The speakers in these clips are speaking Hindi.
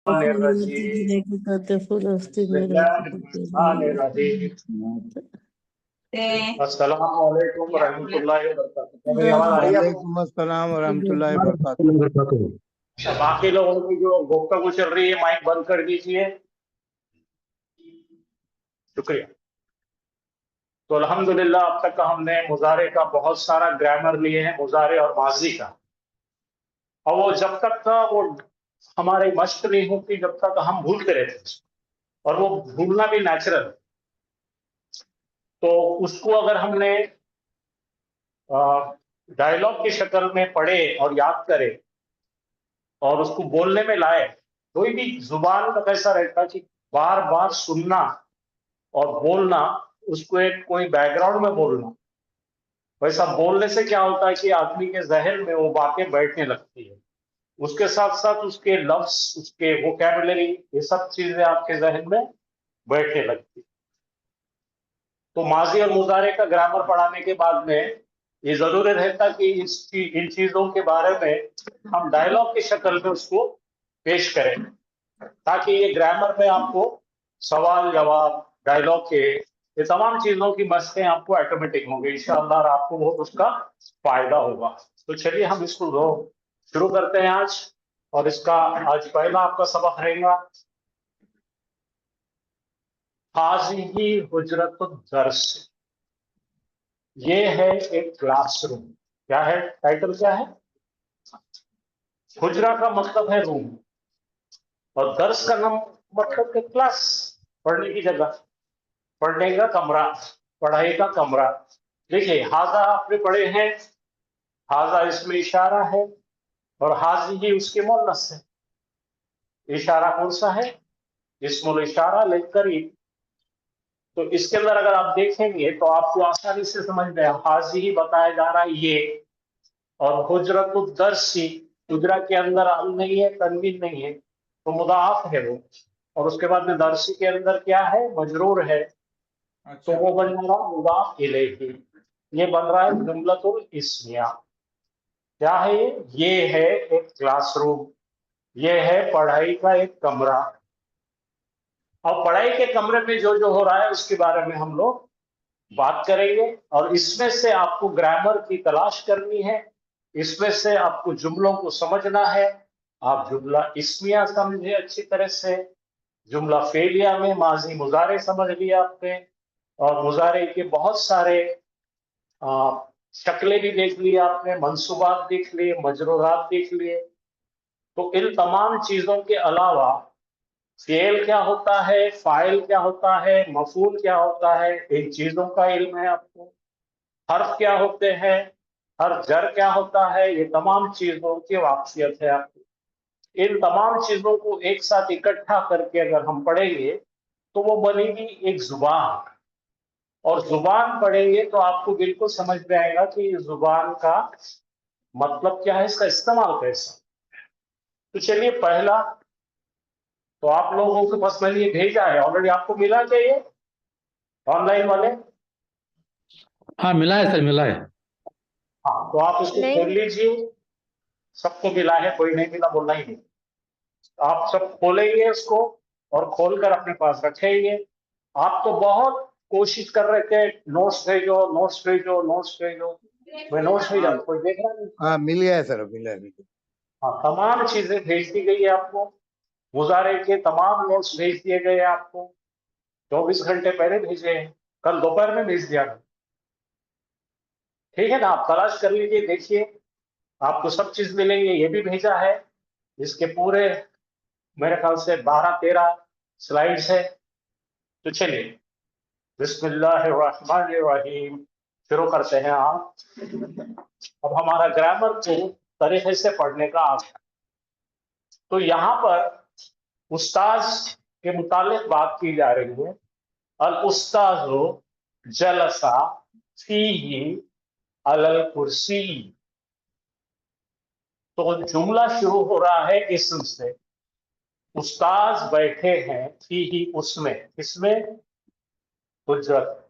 Bismillahirrahmanirrahim. अस्सलामु अलैकुम रहमतुल्लाहि व बरकातहू। मेरी आवाज आ रही है आपको? वालेकुम अस्सलाम वरहमतुल्लाहि वबरकातुहू। बाकी लोगों की जो गुफ्तगू चल रही है माइक बंद कर दीजिए। शुक्रिया। तो अल्हम्दुलिल्लाह अब तक हमने मुजारे का बहुत सारा ग्रामर लिए हैं, मुजारे और माजी का। और वो जब तक था वो हमारे मश्क नहीं होती जब तक हम भूलते रहते थे, और वो भूलना भी नेचुरल। तो उसको अगर हमने डायलॉग की शक्ल में पढ़े और याद करें और उसको बोलने में लाए, कोई भी जुबान का कैसा रहता कि बार बार सुनना और बोलना, उसको एक कोई बैकग्राउंड में बोलना, वैसा बोलने से क्या होता है कि आदमी के जहन में वो बातें बैठने लगती है। उसके साथ साथ उसके लफ्ज, उसके वोकैबुलरी, ये सब चीजें आपके जहन में बैठने लगती है। तो माजी और मुजारे का ग्रामर पढ़ाने के बाद में ये जरूरी रहता कि इन चीजों के बारे में हम डायलॉग की शक्ल में उसको पेश करें, ताकि ये ग्रामर में आपको सवाल जवाब, डायलॉग के ये तमाम चीजों की मशक़ें आपको ऑटोमेटिक होंगी इंशाअल्लाह, और आपको बहुत उसका फायदा होगा। तो चलिए हम इसको शुरू करते हैं आज। और इसका आज पहला आपका सबक रहेगा हाज़िही हुजरतुद दर्स। ये है एक क्लासरूम। क्या है टाइटल, क्या है? हुजरा का मतलब है रूम, और दर्स का नाम मतलब है क्लास, पढ़ने की जगह, पढ़ने का कमरा, पढ़ाई का कमरा। देखिए हाजा आपने पढ़े हैं, हाजा इसमें इशारा है, और हाजी ही उसके मुअन्नस है। इशारा कौन सा है? इस्मुल इशारा लेकर ही। तो इसके अंदर अगर आप देखेंगे तो आपको आसानी से समझ में हाजी ही बताया जा रहा है ये, और हुजरतुद दर्सी, हुजरा के अंदर अल नहीं है, तनवीन नहीं है, तो मुदाफ है वो। और उसके बाद में दर्सी के अंदर क्या है? मजरूर है। तो वो बन रहा मुदाफ इलैही। ये बन रहा है जुमलतुल इस्मिया। क्या है ये? ये है एक क्लासरूम, ये है पढ़ाई का एक कमरा। और पढ़ाई के कमरे में जो जो हो रहा है उसके बारे में हम लोग बात करेंगे, और इसमें से आपको ग्रामर की तलाश करनी है, इसमें से आपको जुमलों को समझना है। आप जुमला इस्मिया समझे अच्छी तरह से, जुमला फेलिया में माजी मुजारे समझ लिया आपने, और मुजारे के बहुत सारे शक्लें भी देख ली आपने, मंसूबात देख लिए, मजरूरात देख लिए। तो इन तमाम चीजों के अलावा फेल क्या होता है, फाइल क्या होता है, मफूल क्या होता है, इन चीजों का इल्म है आपको। हर्फ क्या होते हैं, हर जर क्या होता है, ये तमाम चीजों की वाकफियत है आपको। इन तमाम चीजों को एक साथ इकट्ठा करके अगर हम पढ़ेंगे तो वो बनेगी एक जुबान। और जुबान पढ़ेंगे तो आपको बिल्कुल समझ में आएगा कि इस जुबान का मतलब क्या है, इसका इस्तेमाल कैसा। तो चलिए पहला, तो आप लोगों के पास मैंने ये भेजा है ऑलरेडी, आपको मिला क्या ये ऑनलाइन वाले? हाँ मिला है सर, मिला है। हाँ, तो आप इसको खोल लीजिए। सबको मिला है, कोई नहीं मिला बोलना ही नहीं। आप सब खोलेंगे उसको, और खोलकर अपने पास रखेंगे। आप तो बहुत कोशिश कर रहे थे नोट्स भेजो, नोट्स भेजो, नोट्स भेजो। मैं नोट्स भेजा, कोई देख रहा नहीं। हाँ मिल गया है सर, मिल गया। हाँ, तमाम चीजें भेज दी गई है आपको। मुजारे के तमाम नोट्स भेज दिए गए आपको, 24 घंटे पहले भेजे हैं, कल दोपहर में भेज दिया। ठीक है ना, आप तलाश कर लीजिए, देखिए आपको सब चीज मिलेंगे। ये भी भेजा है, इसके पूरे मेरे ख्याल से 12-13 स्लाइड्स है। तो चलिए बिस्मिल्लाहिर्रहमानिर्रहीम शुरू करते हैं। आप अब हमारा ग्रामर को तरीके से पढ़ने का आगे। तो यहाँ पर उस्ताज के मुतालिक बात की जा रही है। अल उस्ताजो जलसा फीही अलल कुर्सी। तो जुमला शुरू हो रहा है इस्म से। उस्ताज बैठे हैं फीही उसमें, इसमें हुजरत,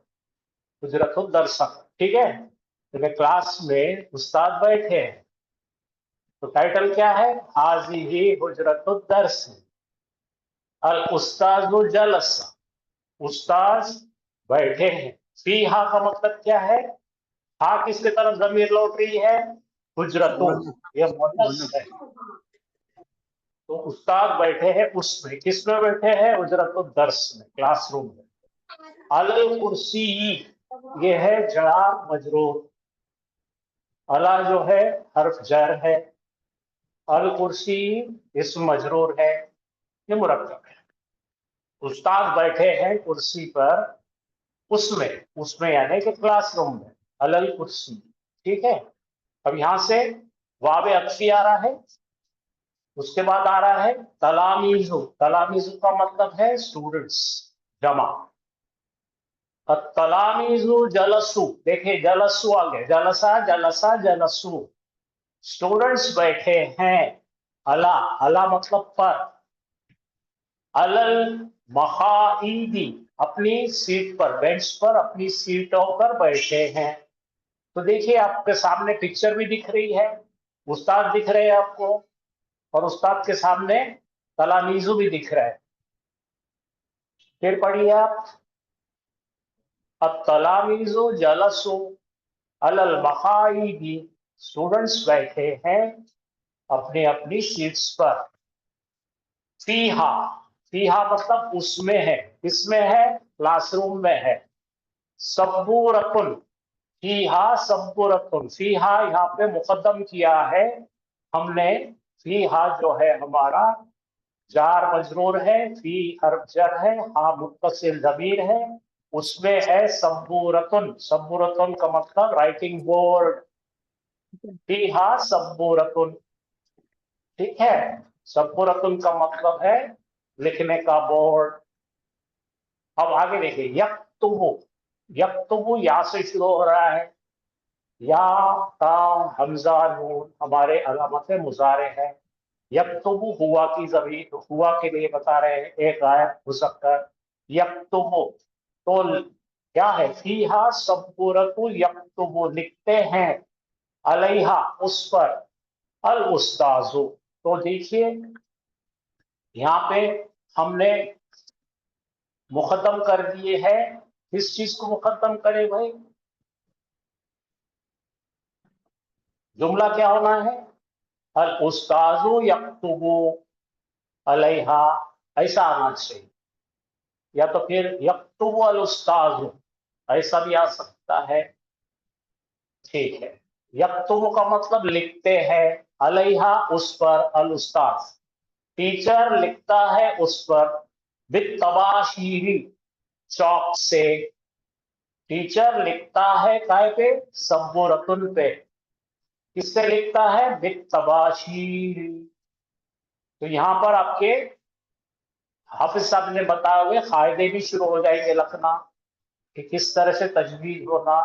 हुजरतुद दर्स। ठीक है, तो क्लास में उस्ताद बैठे हैं, तो टाइटल क्या है? हाज़िही हुजरतुद दर्स। अल उस्ताजु जलसा, उस्ताज बैठे हैं। फीहा का मतलब क्या है? हा किसके तरफ जमीर लौट रही है? हुजरतों, ये मुअन्नस है। तो उस्ताद बैठे हैं उसमें, किसमें बैठे हैं? हुजरतुल दर्स में, क्लासरूम में। अल कुर्सी, ये है जार मजरूर। अला जो है हर्फ जर है, अल कुर्सी इसम मजरूर है, ये मुरक्कब है। उस्ताद बैठे हैं कुर्सी पर, उसमें, उसमें यानी कि क्लासरूम में, अलल कुर्सी। ठीक है। अब यहां से वाव अत्फी आ रहा है, उसके बाद आ रहा है तलामीजु। तलामीजु का मतलब है स्टूडेंट्स, जमा। तलामीजु जलसु, देखिए जलसु आ गया, जलसा जलसा जलसु, स्टूडेंट्स बैठे हैं। अला, अला मतलब पर। अलल मखाईदी, अपनी सीट पर, बेंच पर, अपनी सीटों पर बैठे हैं। तो देखिए आपके सामने पिक्चर भी दिख रही है, उस्ताद दिख रहे हैं आपको, और उस्ताद के सामने तलामीजु भी दिख रहा है। फिर पढ़िए आप, अब तलामीजु जलसु अलल मकाईदी, स्टूडेंट्स बैठे हैं अपने अपनी सीट्स पर। फीहा, फीहा मतलब उसमें है, किसमें है? क्लासरूम में है। सबूरतुन, फीहा सबूरतुन, फीहा यहाँ पे मुकद्दम किया है हमने। फीहा जो है हमारा जार मजरूर है, फी हर्फ जर है, हा मुत्तसिल ज़मीर है, उसमें है सबूरतुन। सबूरतुन का मतलब राइटिंग बोर्ड, फीहा सबूरतुन। ठीक है। सबूरतुन का मतलब है लिखने का बोर्ड। अब आगे देखिए, यक्तुबु, यक्तुबु या से शुरू हो रहा है। या ता हमजा नून हमारे अलामत मुजारे है। यक्तुबु हुआ की जमीर, हुआ के लिए बता रहे हैं, एक गायब मुज़क्कर। यक्तुबु तो क्या है? फीहा सबूरतु यक्तुबु, लिखते हैं। अलैहा उस पर, अल उस्ताजु। तो देखिए यहाँ पे हमने मुकद्दम कर दिए है। किस चीज को मुकद्दम करे भाई? जुमला क्या होना है? अल उस्ताजु यक्तुबु अलैहा, ऐसा आना चाहिए। या तो फिर यक्तुबु अल उस्ताजु, ऐसा भी आ सकता है। ठीक है। यक्तुबु का मतलब लिखते हैं, अलैहा उस पर, अल उस्ताज टीचर लिखता है उस पर, बित्तबाशीरी चौक से। टीचर लिखता है काय पे? सबूरतुन पे। किससे लिखता है? बित्तबाशीरी। तो यहां पर आपके हाफिज साहब ने बताए हुए कायदे भी शुरू हो जाएंगे लिखना, कि किस तरह से तजवीज होना।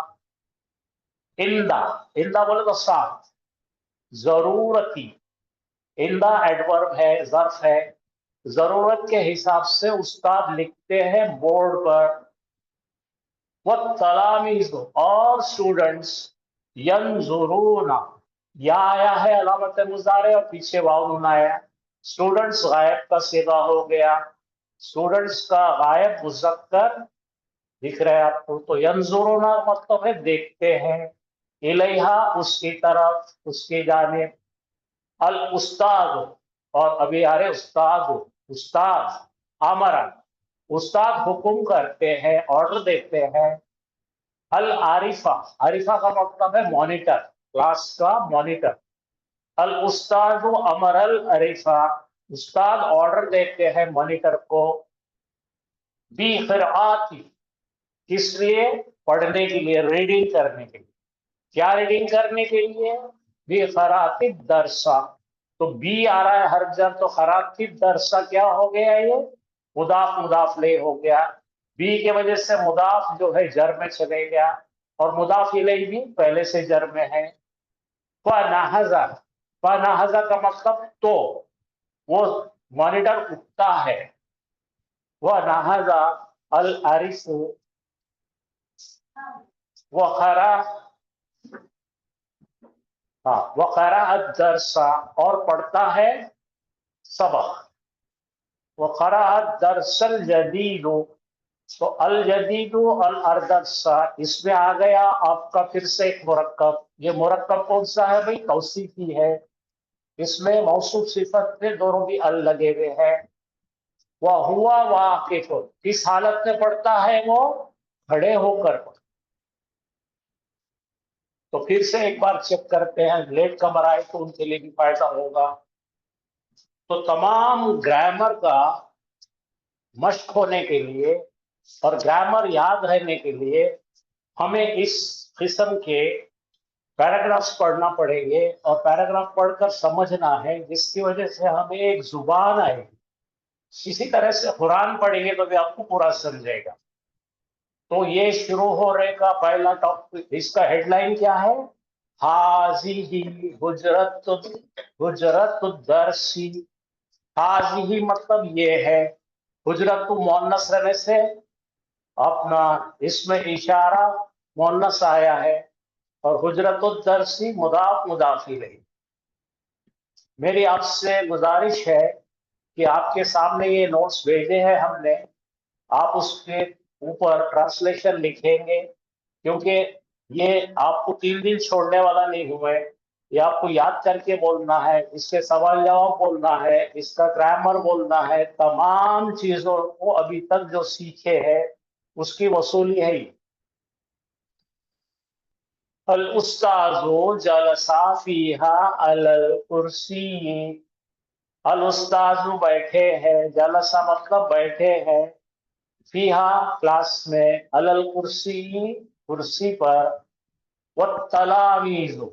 इंदा, इंदा बोले तो साथ, जरूरती, इंदा एडवर्ब है, ज़र्फ है। जरूरत के हिसाब से उस्ताद लिखते हैं बोर्ड पर। वह तलामीज़, और स्टूडेंट्स, यंजुरूना, या आया है अलामत मुज़ारे और पीछे वाव नून आया। स्टूडेंट्स गायब का सीगा हो गया, स्टूडेंट्स का गायब मुज़क्कर दिख रहा है आपको। तो यंजुरूना मतलब है देखते हैं, इलैहा उसकी तरफ, उसकी जानिब। अल उस्ताद, और अभी आ रहे उस्ताद, उस्ताद अमरा, उस्ताद हुक्म करते हैं, ऑर्डर देते हैं। अल आरिफा, आरिफा का मतलब है मॉनिटर, क्लास का मॉनिटर। अल उस्ताद अमर अल अरिफा, उस्ताद ऑर्डर देते हैं मॉनिटर को। बी क़िराअती, किस लिए? पढ़ने के लिए, रीडिंग करने के लिए। क्या रीडिंग करने के लिए? बी क़िराअती दरसा। तो बी आ रहा है हर जर, तो क़िराअती दरसा क्या हो गया? ये मुदाफ मुदाफ ले हो गया। बी के वजह से मुदाफ जो है जर में चले गया, और मुदाफ इलैहि भी पहले से जर में है। फनहज़ा, फनहज़ा का मतलब तो, वो मॉनिटर उठता है। वह नहज़ा अल आरिफु, वक़रा, हाँ वक़रा अद दरसा, और पढ़ता है सबक। वक़रा दरसल जदीदो, तो अल जदीदो अल अर्दसा, इसमें आ गया आपका फिर से एक मुरक्कब। ये मुरक्कब कौन सा है भाई? तौसीफी है। इसमें मौसूफ सिफत में दोनों भी अल लगे हुए हैं। वह हुआ वाकिफ, किस हालत में पढ़ता है वो? खड़े होकर। तो फिर से एक बार चेक करते हैं, लेट कमर आए तो उनके लिए भी फायदा होगा। तो तमाम ग्रामर का मश्क होने के लिए और ग्रामर याद रहने के लिए हमें इस किस्म के पैराग्राफ्स पढ़ना पड़ेंगे और पैराग्राफ पढ़कर समझना है, जिसकी वजह से हमें एक जुबान आएगी। इसी तरह से कुरान पढ़ेंगे तो भी आपको पूरा समझेगा। तो ये शुरू हो रहे का पहला टॉपिक, इसका हेडलाइन क्या है? हाज़िही हुजरतुद दरसी। हाज़िही मतलब ये है, हुजरत मुअन्नस रहने से अपना इसमें इशारा मुअन्नस आया है, और हुजरतुद दरसी मुदाफ मुदाफ इलैह। मेरी आपसे गुजारिश है कि आपके सामने ये नोट्स भेजे हैं हमने, आप उसके ऊपर ट्रांसलेशन लिखेंगे, क्योंकि ये आपको 3 दिन छोड़ने वाला नहीं हुआ है। ये आपको याद करके बोलना है, इसके सवाल जवाब बोलना है, इसका ग्रामर बोलना है, तमाम चीजों को अभी तक जो सीखे हैं उसकी वसूली है ये। अल उस्ताज़ु जलसा फीहा अलल कुर्सी। अल उस्ताज़ु बैठे हैं, जलसा मतलब बैठे हैं, फीहा क्लास में, अलल कुर्सी कुर्सी पर, वत्तलामीज़ु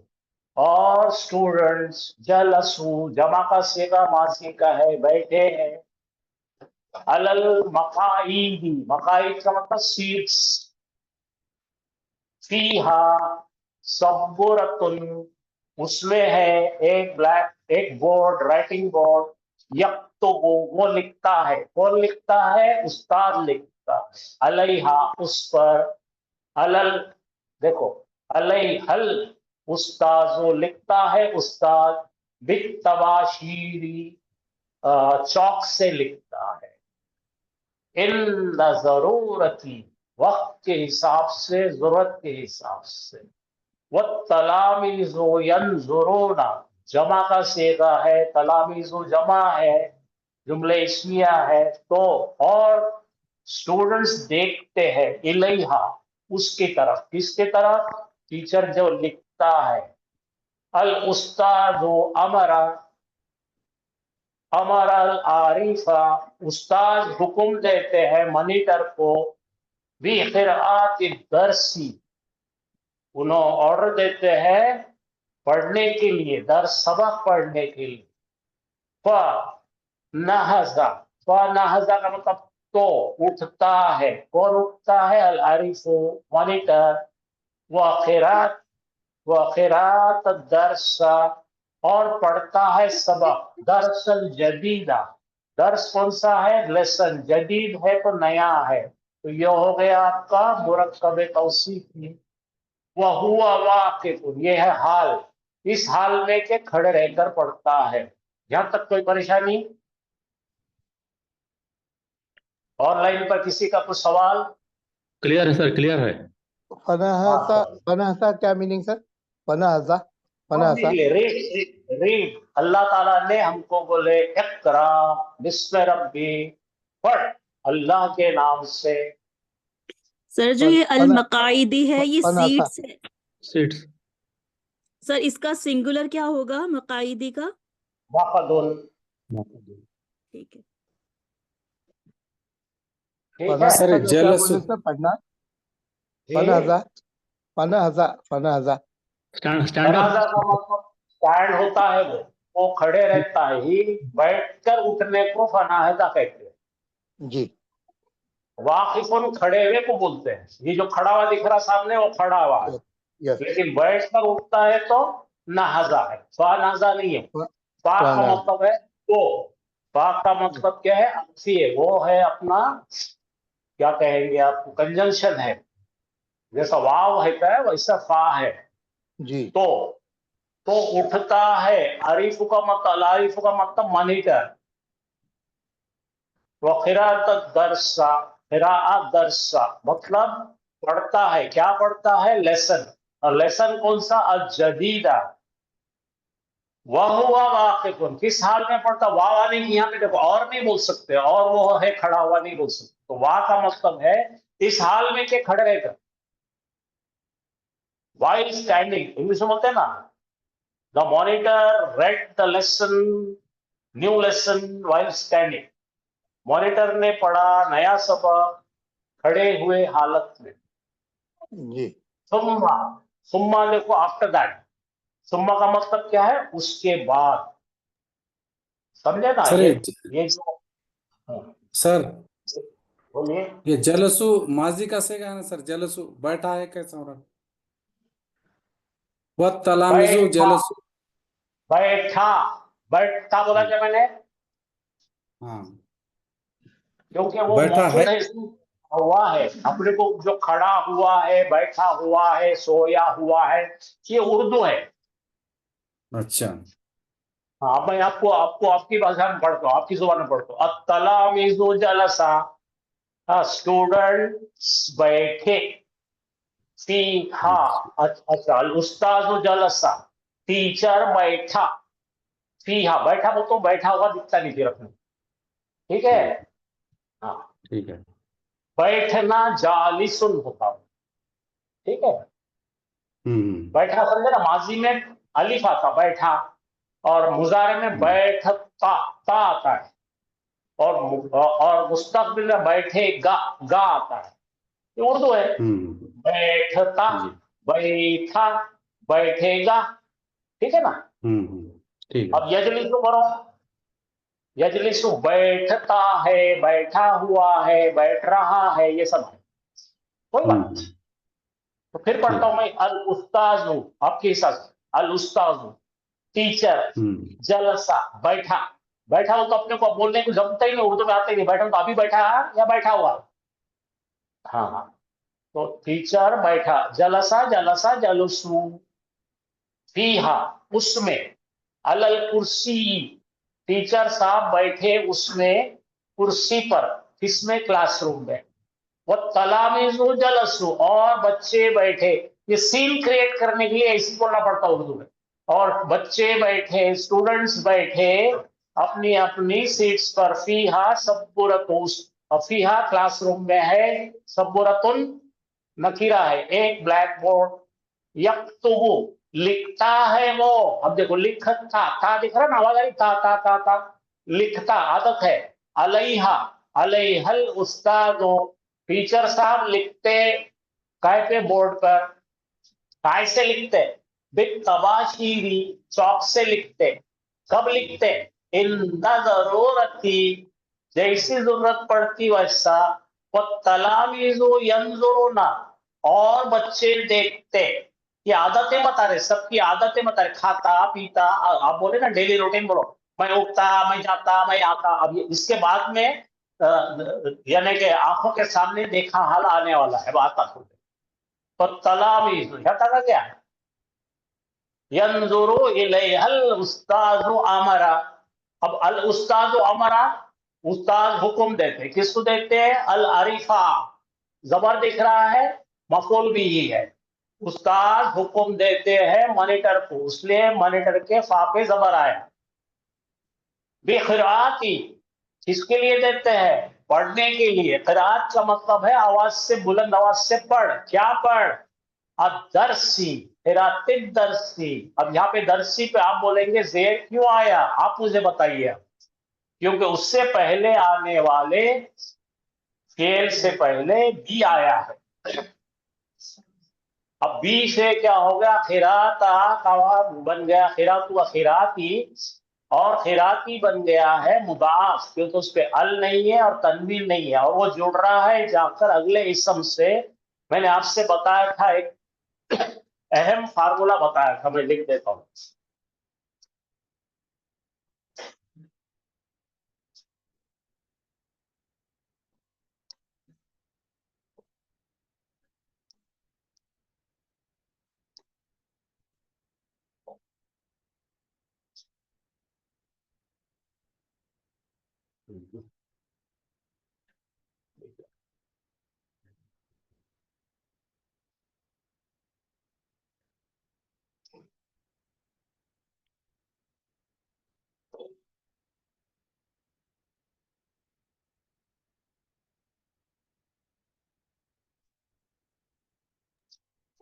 और स्टूडेंट्स, जलसू जमा का सेगा मासी का है, बैठे हैं, अलल मकाईदी, मकाईद का मतलब सीट्स, फीहा सब्बुरतुन, उसमें है एक बोर्ड, राइटिंग बोर्ड, यक्तुबु वो लिखता है, कौन लिखता है? उस्ताद लिखता है, अलैहा उस पर, अलल देखो, अलैहल उस्ताजो लिखता है उस्ताद, बित्तबाशीरी चौक से लिखता है, इन जरूरती वक्त के हिसाब से, जरूरत के हिसाब से, वत्तलामीज़ु यंजुरूना जमा का सेगा है, तलामीज़ु जमा है, जुमले इस्मिया है, तो और स्टूडेंट्स देखते हैं, इलैहा उसकी तरफ, किसके तरफ? टीचर जो लिखता है। अल उस्तादु अमरा, अमर अल आरिफा, उस्ताद हुक्म देते हैं मॉनिटर को, भी क़िराअत दरसी, उन्हें ऑर्डर देते हैं पढ़ने के लिए, दर्स सबक पढ़ने के लिए। फ नहजा, फ नहजा का मतलब तो उठता है, कौन उठता है? अल आरिफु मॉनिटर, व क़िराअत दरसा और पढ़ता है सबक, दरसल जदीदा, दर्स कौन सा है? लेसन, जदीद है तो नया है, तो यह हो गया आपका मुरक्कब तौसीफी। वह हुआ वाकिफ, ये है हाल, इस हाल में के खड़े रहकर पढ़ता है। यहां तक कोई परेशानी? ऑनलाइन पर किसी का कुछ सवाल? क्लियर है सर, क्लियर है। फनाहसा, फनाहसा क्या मीनिंग सर? फनाहसा, फनाहसा रीड, अल्लाह ताला ने हमको बोले इक़रा बिस्म रब्बी, पढ़ अल्लाह के नाम से। सर जो ये अल मकाइदी है ये फनासा सीट्स है सीट्स। सर, इसका सिंगुलर क्या होगा मकाइदी का? वाक़दुन, ठीक है। ठीक है। फनाहसा सर, को क्या बोले सर? पढ़ना, फनाहसा, फनाहसा, फनाहसा स्टैंड स्टैंड अप। जनाजा का मतलब स्टैंड होता है, वो खड़े रहता है, ही बैठकर उठने को फनाहदा कहते हैं। जी। वाकिफुन खड़े हुए को बोलते हैं, ये जो खड़ा हुआ दिख रहा सामने वो खड़ा हुआ है, यस। लेकिन बैठकर उठता है तो नहजा है, फनाहजा नहीं है। पाक का फना मतलब है तो, पाक का मतलब क्या है? अक्सी है, वो है अपना, क्या कहेंगे आपको, कंजंक्शन है, जैसा वाव है वैसा फा है। जी। तो उठता है, अरीफ का मतलब, अलारिफ का मतलब मॉनिटर, वो खिरात दरसा, खिरात दरसा मतलब पढ़ता है, क्या पढ़ता है? लेसन। और लेसन कौन सा? अजदीदा। वह हुआ वाकिफुन, किस हाल में पढ़ता? वाह आने की यहाँ पे देखो, और नहीं बोल सकते, और वो है खड़ा हुआ नहीं बोल सकते, तो वाह का मतलब है इस हाल में के खड़े रहकर। वाइल स्टैंडिंग इंग्लिश में बोलते हैं ना, the monitor read the lesson, new lesson while standing. Monitor ने पढ़ा नया सबक खड़े हुए हालत में। जी। सुम्मा, सुम्मा देखो आफ्टर दैट, सुम्मा का मतलब क्या है? उसके बाद। समझे ना? सर ये जो सर बोलिए। ये जलसु माजी का सेगा है ना सर? जलसु बैठा है कैसा हो रहा? वह तलामिजु बैठा, जलसु। बैठा, बैठा बोला क्या मैंने? हाँ, क्योंकि वो बैठा है। मौजूद है, हुआ है अपने को, जो खड़ा हुआ है, बैठा हुआ है, सोया हुआ है, ये उर्दू है। अच्छा। हाँ, मैं आपको आपको आपकी भाषा में पढ़ता हूँ, आपकी जुबान में पढ़ता हूँ। अत्तलामिज़ु जलसा, स्टूडेंट्स बैठे। सीखा, अच्छा। उस्ताद जलसा, टीचर बैठा। फीहा, बैठा वो तो बैठा हुआ दिखता नहीं फिर अपने, ठीक है? हाँ, ठीक है। बैठना जालिसुन होता, ठीक है? हम्म। बैठा समझे ना, माजी में अलिफ आता बैठा, और मुजारे में बैठता ता आता है, और मुस्तकबिल में बैठेगा गा आता है। ये उर्दू है। बैठता, जी। बैठा, बैठेगा, ठीक है ना? ठीक है। अब यजलिसु करो, यजलिसु बैठता है, बैठा हुआ है, बैठ रहा है, ये सब है, कोई बात नहीं। तो फिर ठीक पढ़ता हूं है। मैं, अल उस्ताजु, आपके हिसाब से अल उस्ताजु, टीचर, जलसा बैठा। बैठा हो तो अपने को बोलने को जमता ही नहीं, उर्दू में आता ही नहीं। बैठा हो तो अभी बैठा है या बैठा हुआ? हाँ हाँ, तो टीचर बैठा, जलसा जलसा जलसू, फीहा उसमें, अलल कुर्सी, टीचर साहब बैठे उसमें, कुर्सी पर, किसमें? क्लासरूम में। वो तलामिजु जलसु, और बच्चे बैठे। ये सीन क्रिएट करने के लिए ऐसे बोलना पड़ता उर्दू में। और बच्चे बैठे, स्टूडेंट्स बैठे अपनी अपनी सीट्स पर। फीहा सब्बुरतुस, और फीहा क्लासरूम में है, सब्बुरतुन नकीरा है, एक ब्लैक बोर्ड। यक्तुबु लिखता है वो। अब देखो, लिखता, था दिख रहा ना, आवाज आ रही, था, लिखता आदत है। अलैहा, अलैहल उस्तादो, टीचर साहब लिखते काय पे? बोर्ड पर। काय से लिखते? बित तबाशीरी, चौक से लिखते। कब लिखते? इन जरूरती, जैसी जरूरत पड़ती वैसा। वो तलामीजो यंजुरुना, और बच्चे देखते। ये आदतें बता रहे, सबकी आदतें बता रहे, खाता पीता। आप बोले ना डेली रूटीन, बोलो मैं उठता, मैं जाता, मैं आता। अब ये इसके बाद में यानी कि आंखों के सामने देखा हाल आने वाला है, बात आता। तो तलामीज का क्या है? यंजुरु इलैहल उस्तादु अमरा। अब अल उस्तादु अमरा, उस्ताद हुक्म देते, किसको देते हैं? अल अरिफा, जबर दिख रहा है, मफूल भी ही है। उस्ताद हुक्म देते हैं मॉनिटर को, इसलिए मॉनिटर के फा पे जबर आया। बेखिराती, किसके लिए देते हैं? पढ़ने के लिए। किरात का मतलब है आवाज से, बुलंद आवाज से पढ़। क्या पढ़? अब दरसी, किरातिद दरसी। अब यहाँ पे दरसी पे आप बोलेंगे जेर क्यों आया? आप मुझे बताइए। क्योंकि उससे पहले आने वाले फेल से पहले बी आया है। अब बी से क्या हो गया? खिराता का बन गया खिरातु व खिराती, और खिराती बन गया है मुदाफ, क्योंकि उस पे अल नहीं है और तनवीन नहीं है, और वो जुड़ रहा है जाकर अगले इसम से। मैंने आपसे बताया था, एक अहम फार्मूला बताया था, मैं लिख देता हूं।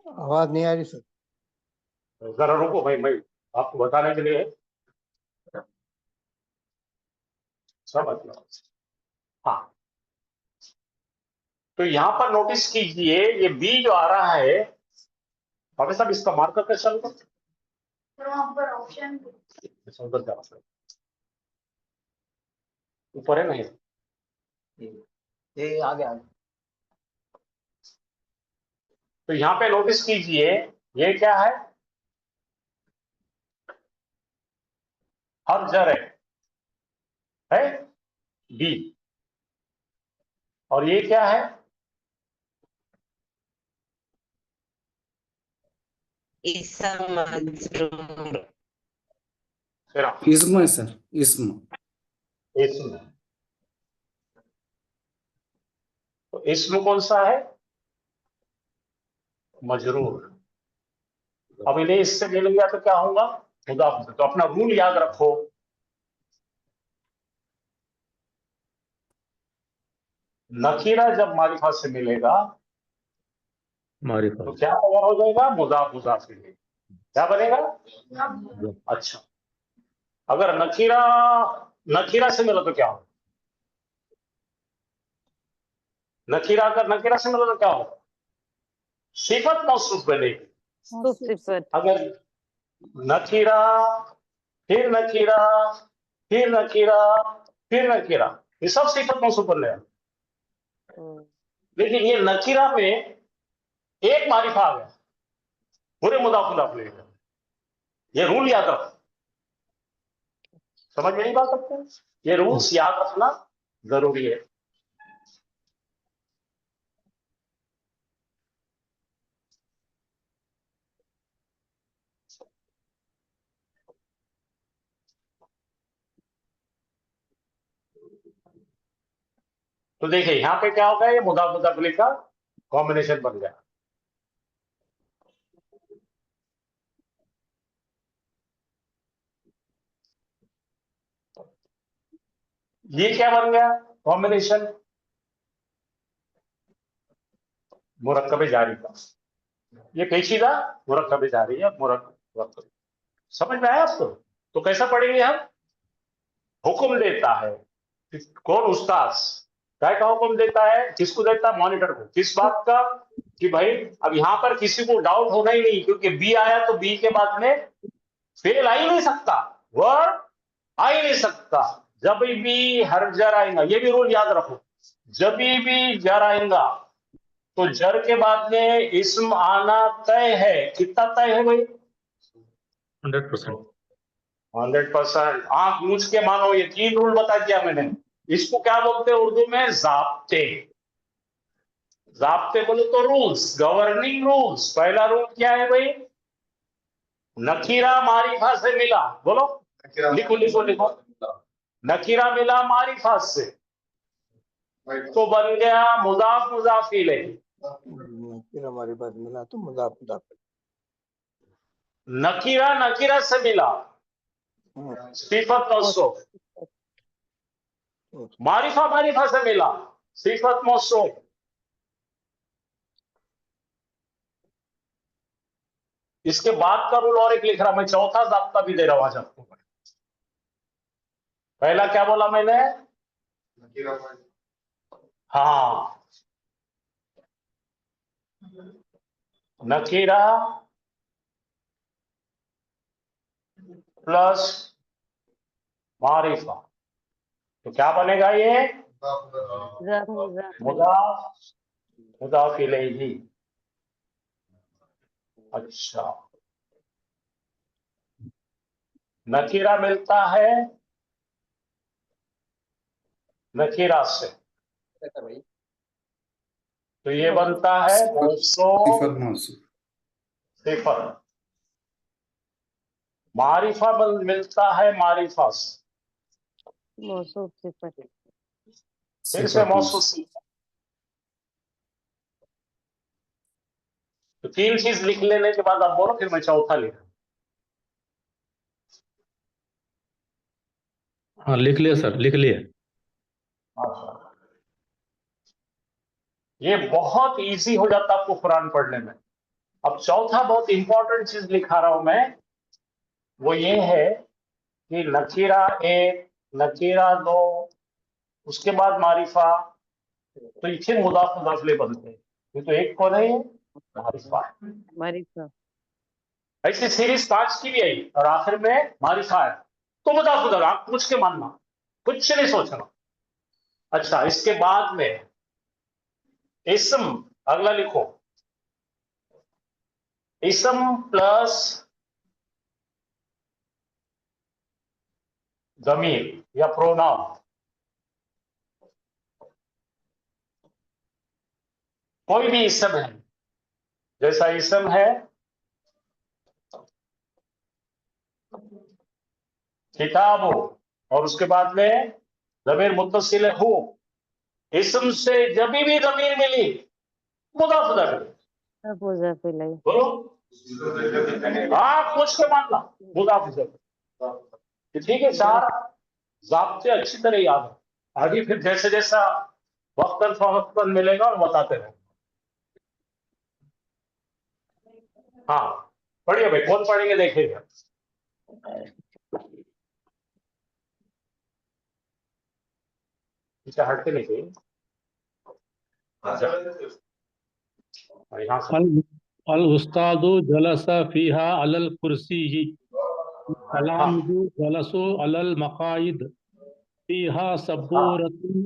आवाज नहीं आ रही सर। जरा रुको भाई, मैं आपको बताने के लिए समझ लो। हाँ, तो यहाँ पर नोटिस कीजिए, ये बी जो आ रहा है, भाई साहब इसका मार्कर कैसा होगा? उधर जाओ, ऊपर है नहीं? ये आगे आगे। तो यहाँ पे नोटिस कीजिए, ये क्या है? हर जर है बी, और ये क्या है? फिर इसम है सर, इसम। इसमें, तो इसमें कौन सा है? मजरूर। अब इन्हें इससे मिल गया तो क्या होगा? मुदाफ। तो अपना रूल याद रखो, नकीरा जब मारिफा से मिलेगा मारिफा तो क्या तैयार हो जाएगा? मुदाफ मुदाफ इलैह। क्या बनेगा? अच्छा, अगर नकीरा नकीरा से मिला तो क्या हो? नकीरा अगर नकीरा से मिला तो क्या हो? सिफत मौसूफ बनेगी। अगर नकीरा, फिर नकीरा, फिर नकीरा, फिर नकीरा, ये सब सिफत मौसूफ बन रहे हैं। लेकिन ये नकीरा में एक मारिफा आ गया, पूरे मुदाफ मुदाफ इलैह। ये रूल याद रखो, समझ में नहीं बात आपको? ये रूल्स याद रखना जरूरी है। तो देखिए यहाँ पे क्या होगा, ये मुदाफ मुदाफ इलैह का कॉम्बिनेशन बन गया। ये क्या बन गया कॉम्बिनेशन? मुरक्कब जारी का। ये पेचीदा मुरक्कब जारी है, मुरक्कब। समझ में आया आपको? तो कैसा पढ़ेंगे हम? हुक्म देता है कौन? उस्ताद। क्या का हुक्म देता है? किसको देता है? मॉनिटर को। किस बात का? कि भाई अब यहां पर किसी को डाउट होना ही नहीं, क्योंकि बी आया तो बी के बाद में फेल आ ही नहीं सकता, वर्ड आ ही नहीं सकता। जब भी हर जर आएगा, ये भी रूल याद रखो, जब भी जर आएगा तो जर के बाद में इस्म आना तय है। कितना तय है भाई? 100%। 100%। आंख मूझ के मानो, ये 3 रूल बता दिया मैंने। इसको क्या बोलते हैं उर्दू में? जाब्ते। जाब्ते बोले तो रूल्स, गवर्निंग रूल्स। पहला रूल क्या है भाई? नकीरा मारिफा से मिला, बोलो, लिखो लिखो लिखो। नकीरा मिला मारिफा से तो बन गया मुजाफ मुजाफ इलैह। फिर हमारी बात मिला तो मुदाफ मुदाफ नकीरा नकीरा से मिला, सिफत मौसूफ। मारिफा मारिफा से मिला, सिफत मौसूफ। इसके बाद का रूल और एक लिख रहा, मैं चौथा ज़ाब्ता भी दे रहा हूं आज आपको। पहला क्या बोला मैंने? हाँ, नकीरा प्लस मारिफा, तो क्या बनेगा ये? मुदाफ मुदाफ इलैही। अच्छा, नकीरा मिलता है नकीरा से, तो ये बनता है मौसूफ सिफत मौसूफ। सिफत। मारिफा मिलता है मारिफा से, फिर से सिफत मौसूफ मौसूफ। सिफत। तो 3 चीज लिख लेने के बाद आप बोलो, फिर मैं चौथा लिख। हाँ लिख लिया सर, लिख लिया। ये बहुत इजी हो जाता आपको कुरान पढ़ने में। अब चौथा बहुत इंपॉर्टेंट चीज लिखा रहा हूं मैं, वो ये है कि नकीरा एक, नकीरा दो, उसके बाद मारिफा, तो इसे मुदाफ मुदाफले बनते हैं। ये तो एक कौन है, ये मारिफा है। मारिफा। ऐसी सीरीज 5 की भी आई और आखिर में मारिफा है, तो मुदाफ मुदाफ आप पूछ के मानना, कुछ नहीं सोचना। अच्छा, इसके बाद में इस्म, अगला लिखो, इस्म प्लस ज़मीर या प्रोनाउन। कोई भी इस्म है, जैसा इस्म है किताबो, और उसके बाद में ज़मीर मुत्तसिल है हु, इस्म से जब भी ज़मीर मिली मुदाफ मुदाफ मुज़ाफ इलैह। बोलो, हाँ कुछ के मानना मुदाफ मुदाफ। ठीक है, 4 ज़ाब्ते अच्छी तरह याद है, आगे फिर जैसे जैसा वक्तन फवक्तन मिलेगा और बताते रहें। हाँ पढ़िए भाई, कौन पढ़ेंगे देखेगा। पीछे हटते नहीं चाहिए। यहाँ से अल उस्तादु जलसा फीहा अलल कुर्सी तलामिजु जलसु अलल मकाइद फीहा सबूरतुन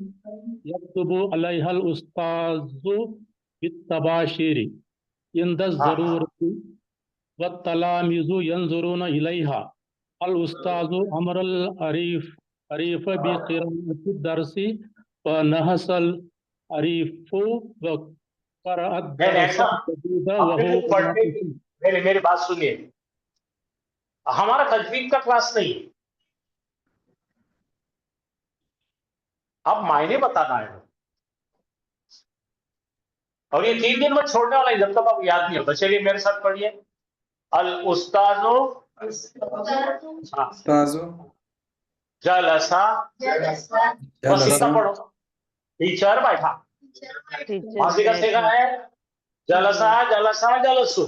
यक्तुबु अलैहल उस्तादु बित्तबाशिरी इंदज़ ज़रूरति वत्तलामिजु यंजुरुना इलैहा अल उस्तादु अमरल अरीफ बिक़िराअति दरसी व नहसल अरीफु व क़राअत नहीं, ऐसा दरसा अपने को पढ़ने की, मेरी बात सुनिए, हमारा तजवीद का क्लास नहीं है, अब मायने बताना है, और ये 3 दिन में छोड़ने वाला है जब तक आपको याद नहीं होता। चलिए मेरे साथ पढ़िए, अल उस्तादो ताजो जलसा, बस इतना पढ़ो, टीचर बैठा, माजी का सीखा है जलसा जलसा जलसु,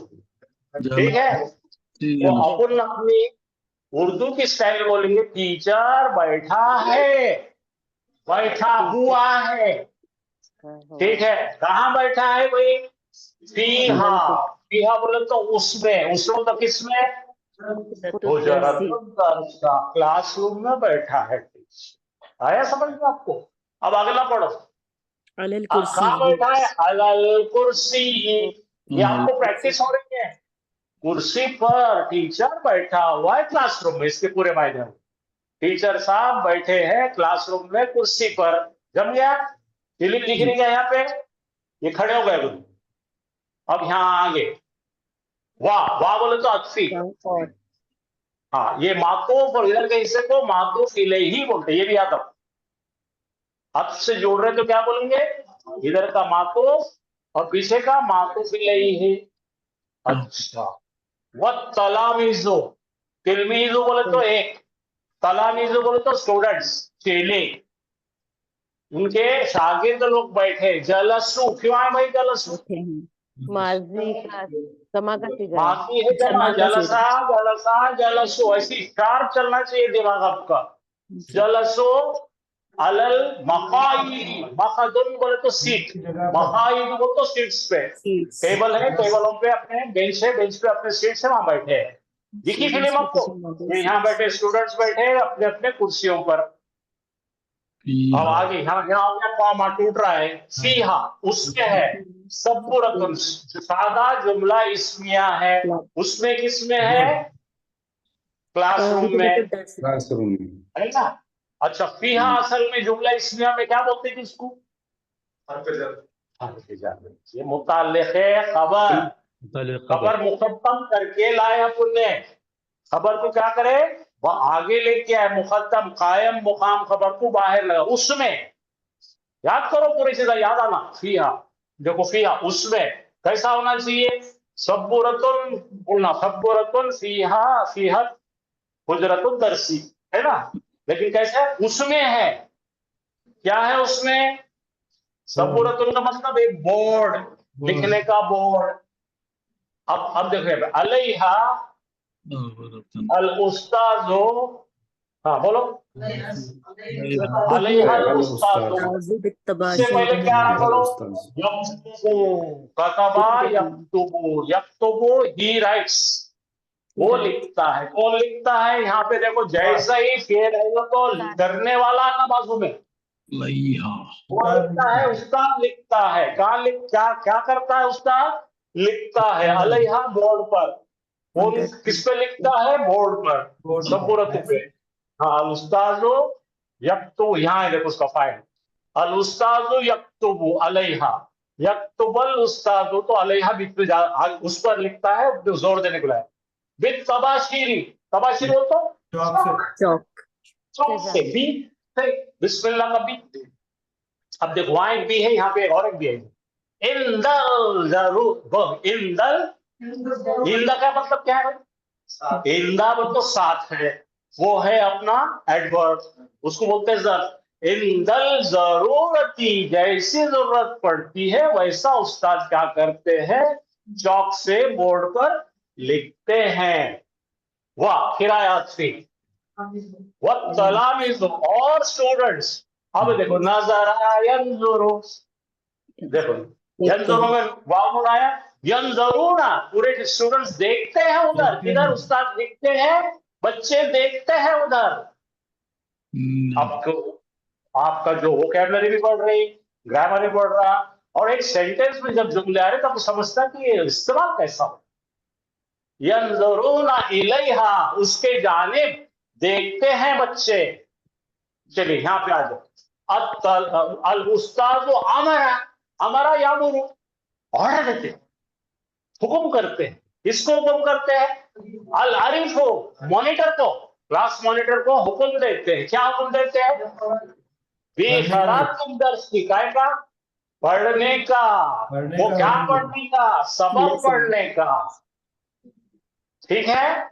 ठीक है। तो अपन अपनी उर्दू की स्टाइल में बोलेंगे टीचर बैठा है, बैठा हुआ है, ठीक है। कहाँ बैठा है भाई, फीहा, फीहा बोले तो उसमें, उसमें तो किसमें, क्लासरूम में बैठा है टीचर। आया समझ में आपको। अब अगला पढ़ो, अलल अब कहाँ बैठा है, अलल कुर्सी, ये आपको प्रैक्टिस हो रही है, कुर्सी पर टीचर बैठा हुआ है क्लासरूम में, इसके पूरे मायने में टीचर साहब बैठे हैं क्लासरूम में कुर्सी पर। जम गया, फीलिंग लिख रही है यहाँ पे, ये खड़े हो गए गुरु। अब यहाँ आगे वाह, वाह बोले तो अत्फी, हाँ ये मातूफ और इधर के हिस्से को मातूफ इलैही बोलते, ये भी याद रखो। अत्फ से जोड़ रहे तो क्या बोलेंगे, इधर का मातूफ और पीछे का मातूफ इलैही। अच्छा, वह तलामीजो, तिलमीजो बोले तो एक, तलामीजो बोले तो स्टूडेंट्स, चेले, उनके शागिर्द लोग बैठे। जलसु, क्यों आए भाई जलसु, माजी का समा का सीगा है। माजी है जमा, समा का जलसा जलसा जलसु, ऐसी स्टार चलना चाहिए दिमाग आपका। जलसो अलल मकाई, मकादुन बोले तो सीट, मकाई बोले तो सीट्स पे, टेबल है, टेबलों पे अपने बेंच है, बेंच पे अपने सीट से वहां बैठे हैं। दिखी फिल्म आपको, ये यहाँ बैठे स्टूडेंट्स बैठे अपने अपने कुर्सियों पर। अब आगे यहाँ कॉमा टूट रहा है, फीहा उसके है, सबूरतुन सादा जुमला इस्मिया है, उसमें किसमें है, क्लासरूम में, क्लासरूम में है ना। अच्छा, फीहा असल में जुमला इस्मिया में क्या बोलते हैं इसको, ये मुताल्लिक़ खबर, खबर मुक़द्दम करके लाए अपन ने, खबर को क्या करे, वह आगे लेके आए, मुक़द्दम कायम मुकाम खबर को बाहर लगा, उसमें याद करो पूरी चीज़ याद आना। फीहा, देखो फीहा उसमें कैसा होना चाहिए, सबूरतुन बोलना, सबूरतुन फीहा फीहत हुजरतुन दरसी, है ना। लेकिन कैसे, उसमें है, क्या है उसमें, सबूरतुन का मतलब एक बोर्ड, लिखने का बोर्ड, अब देखो यहाँ पे अलैहा अल उस्ताजो, हाँ बोलो, अलैहा अल उस्ताजो, इससे पहले क्या आना पढ़ो, यक्तुबु, कतबा यक्तुबु, यक्तुबु ही राइट्स, वो लिखता है। कौन लिखता है? यहाँ पे देखो, जैसा ही फेल है तो करने वाला ना बाजू में वो लिखता है, उस्ताद लिखता है। क्या क्या करता है उस्ताद? लिखता है। अलैहा बोर्ड पर, कौन किस पे लिखता है? बोर्ड पर, सबूरत पे। हाँ, अल उस्ताजो यक्तुबु, यहाँ है देखो उसका फाइल, अल उस्ताजो यक्तुबु अलैहा, यक्तुबल उस्ताजो, तो अलैहा बीच में उस पर लिखता है, जो जोर देने को लाए। बिन तबाशीरी, तबाशीर हो तो चौक। चौक से, बी से, बिस्मिल्लाह का बी। अब देखो वहां एक बी है, यहाँ पे और एक बी है। इंदल जरूर, इंदल, इंदा का मतलब क्या है? इंदा मतलब साथ है, वो है अपना एडवर्ब, उसको बोलते हैं जर। इंदल जरूरती, जैसी जरूरत पड़ती है वैसा उस्ताद क्या करते हैं? चौक से बोर्ड पर लिखते हैं। वाह, किरायात थी वह तलामिज, और स्टूडेंट्स। अब देखो, नजरा यंजुरू, देखो यंजुरू में वाव आया, यंजुरूना, पूरे स्टूडेंट्स देखते हैं उधर, किधर? उस्ताद लिखते हैं, बच्चे देखते हैं उधर। आपको आपका जो वोकैबुलरी भी बढ़ रही, ग्रामर भी बढ़ रहा, और एक सेंटेंस में जब जुमले आ रहे तब समझता कि ये इस्तेमाल कैसा हो। यंजुरूना इलैहा, उसके जानिब देखते हैं बच्चे। चलिए यहाँ पे आ जाओ। अल उस्ताद अमरा, अमरा यामुरु, ऑर्डर देते हैं, हुक्म करते हैं। किसको हुक्म करते हैं? अल आरिफो, मॉनिटर को, क्लास मॉनिटर को हुक्म देते हैं। क्या हुक्म देते हैं? बेखरातुम दर्स की, काय का? पढ़ने का। वो क्या पढ़ने का? सबक पढ़ने का। ठीक है।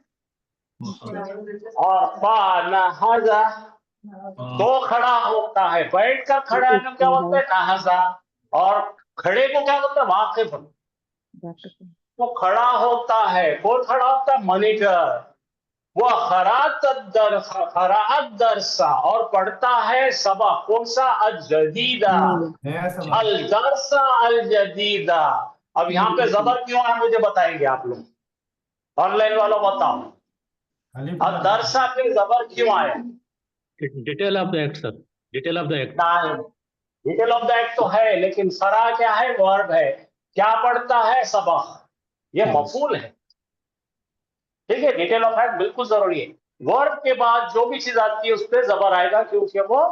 और नहजा, तो खड़ा होता है, बैठ कर खड़ा है क्या बोलते हैं? नहजा। और खड़े को क्या बोलते हैं? वाकिफ। तो खड़ा होता है, कौन खड़ा होता है? मॉनिटर। वह खरात दरसा, और पढ़ता है सबक, कौन सा? अल जदीदा, अल दरसा अल जदीदा। अब यहाँ पे जबर क्यों है मुझे बताएंगे आप लोग, ऑनलाइन वालों बताओ, अब दरसा पे जबर क्यों आया? Detail of the act sir, detail of the act. Detail of the act तो है, लेकिन फरा क्या है? वर्ब है। क्या पढ़ता है? सबक। ये मफूल है, ठीक है। डिटेल ऑफ एक्ट बिल्कुल जरूरी है। वर्ब के बाद जो भी चीज आती है उस पर जबर आएगा, क्योंकि वो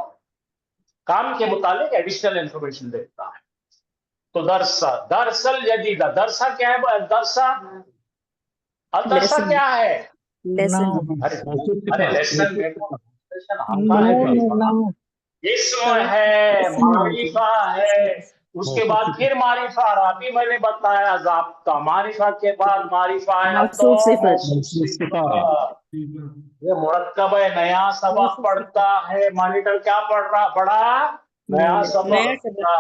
काम के मुतालिक एडिशनल इंफॉर्मेशन देता है। तो दरसा, दरसल जदीदा, दरसा क्या है? दरसा, अब दरसा Lesson. क्या है? लेसन। अरे लेसन देखो, आपका है, इसम है, मारिफा है, उसके बाद फिर मारिफा। अभी मैंने बताया जाब्ता, मारिफा के बाद मारिफा आया तो ये मुरक्कब है, नया सबक पढ़ता है। मॉनिटर क्या पढ़ा? नया सबक पढ़ा।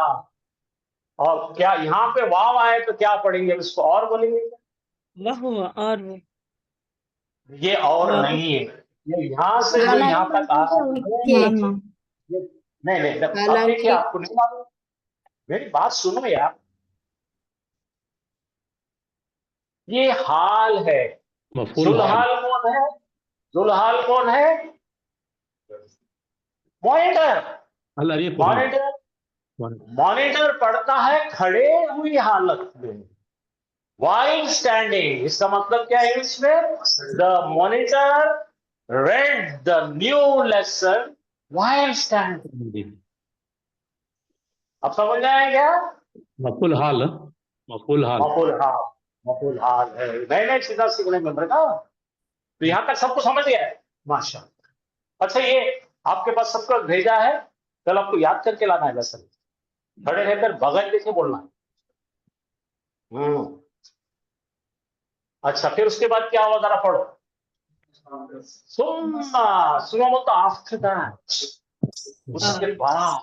और क्या यहाँ पे वाव आए तो क्या पढ़ेंगे? इसको और बोलेंगे क्या? वह और वो। ये और नहीं है, ये यहाँ से जो यहाँ तक आ रहा है। नहीं, अब देखिए, आपको नहीं मालूम, मेरी बात सुनो यार। ये हाल है। जुलहाल कौन है? जुलहाल कौन है? मॉनिटर। मॉनिटर, मॉनिटर पढ़ता है खड़े हुई हालत में, वाइल स्टैंडिंग। इसका मतलब क्या है इंग्लिश में? The monitor read the new lesson while standing. अब समझ आया क्या? मफूल हाल, मफूल हाल, मफूल हाल, मफूल हाल है। नए नए चीजें सीखने मिल रहा है। तो यहाँ तक सबको समझ गया है? माशाअल्लाह। अच्छा, ये आपके पास सबको भेजा है, कल आपको याद करके लाना है लेसन, खड़े रहकर बगल देखे बोलना है। अच्छा, फिर उसके बाद क्या हुआ जरा पढ़ो। सुन्ना, सुन्ना बोलता आफ्टर दैट, उसके बाद।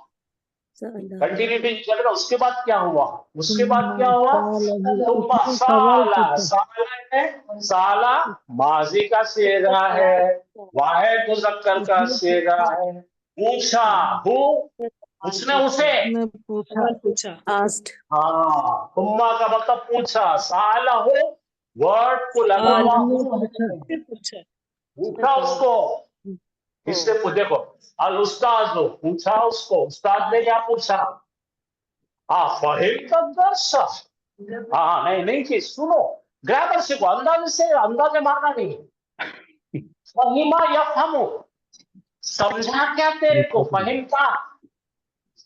साला कंटिन्यूटी चल रहा, उसके बाद क्या हुआ, उसके बाद क्या हुआ, तुम साला, साला माजी का सेगा है, वाहिद मुज़क्कर का सेगा है। पूछा, हु, उसने उसे, पूछा आस्क्ड हाँ, उम्मा का मतलब पूछा, साला हो वर्ड को लगा हुआ हूँ है। पूछा उसको, इससे देखो, अल उस्ताद हो, पूछा उसको, उस्ताद ने क्या पूछा, फहिम का दर्स, हाँ नहीं नहीं चीज सुनो, ग्रामर सीखो, अंदाजे मारना नहीं है। फहिमा या फहमो, समझा क्या तेरे को, फहिमता,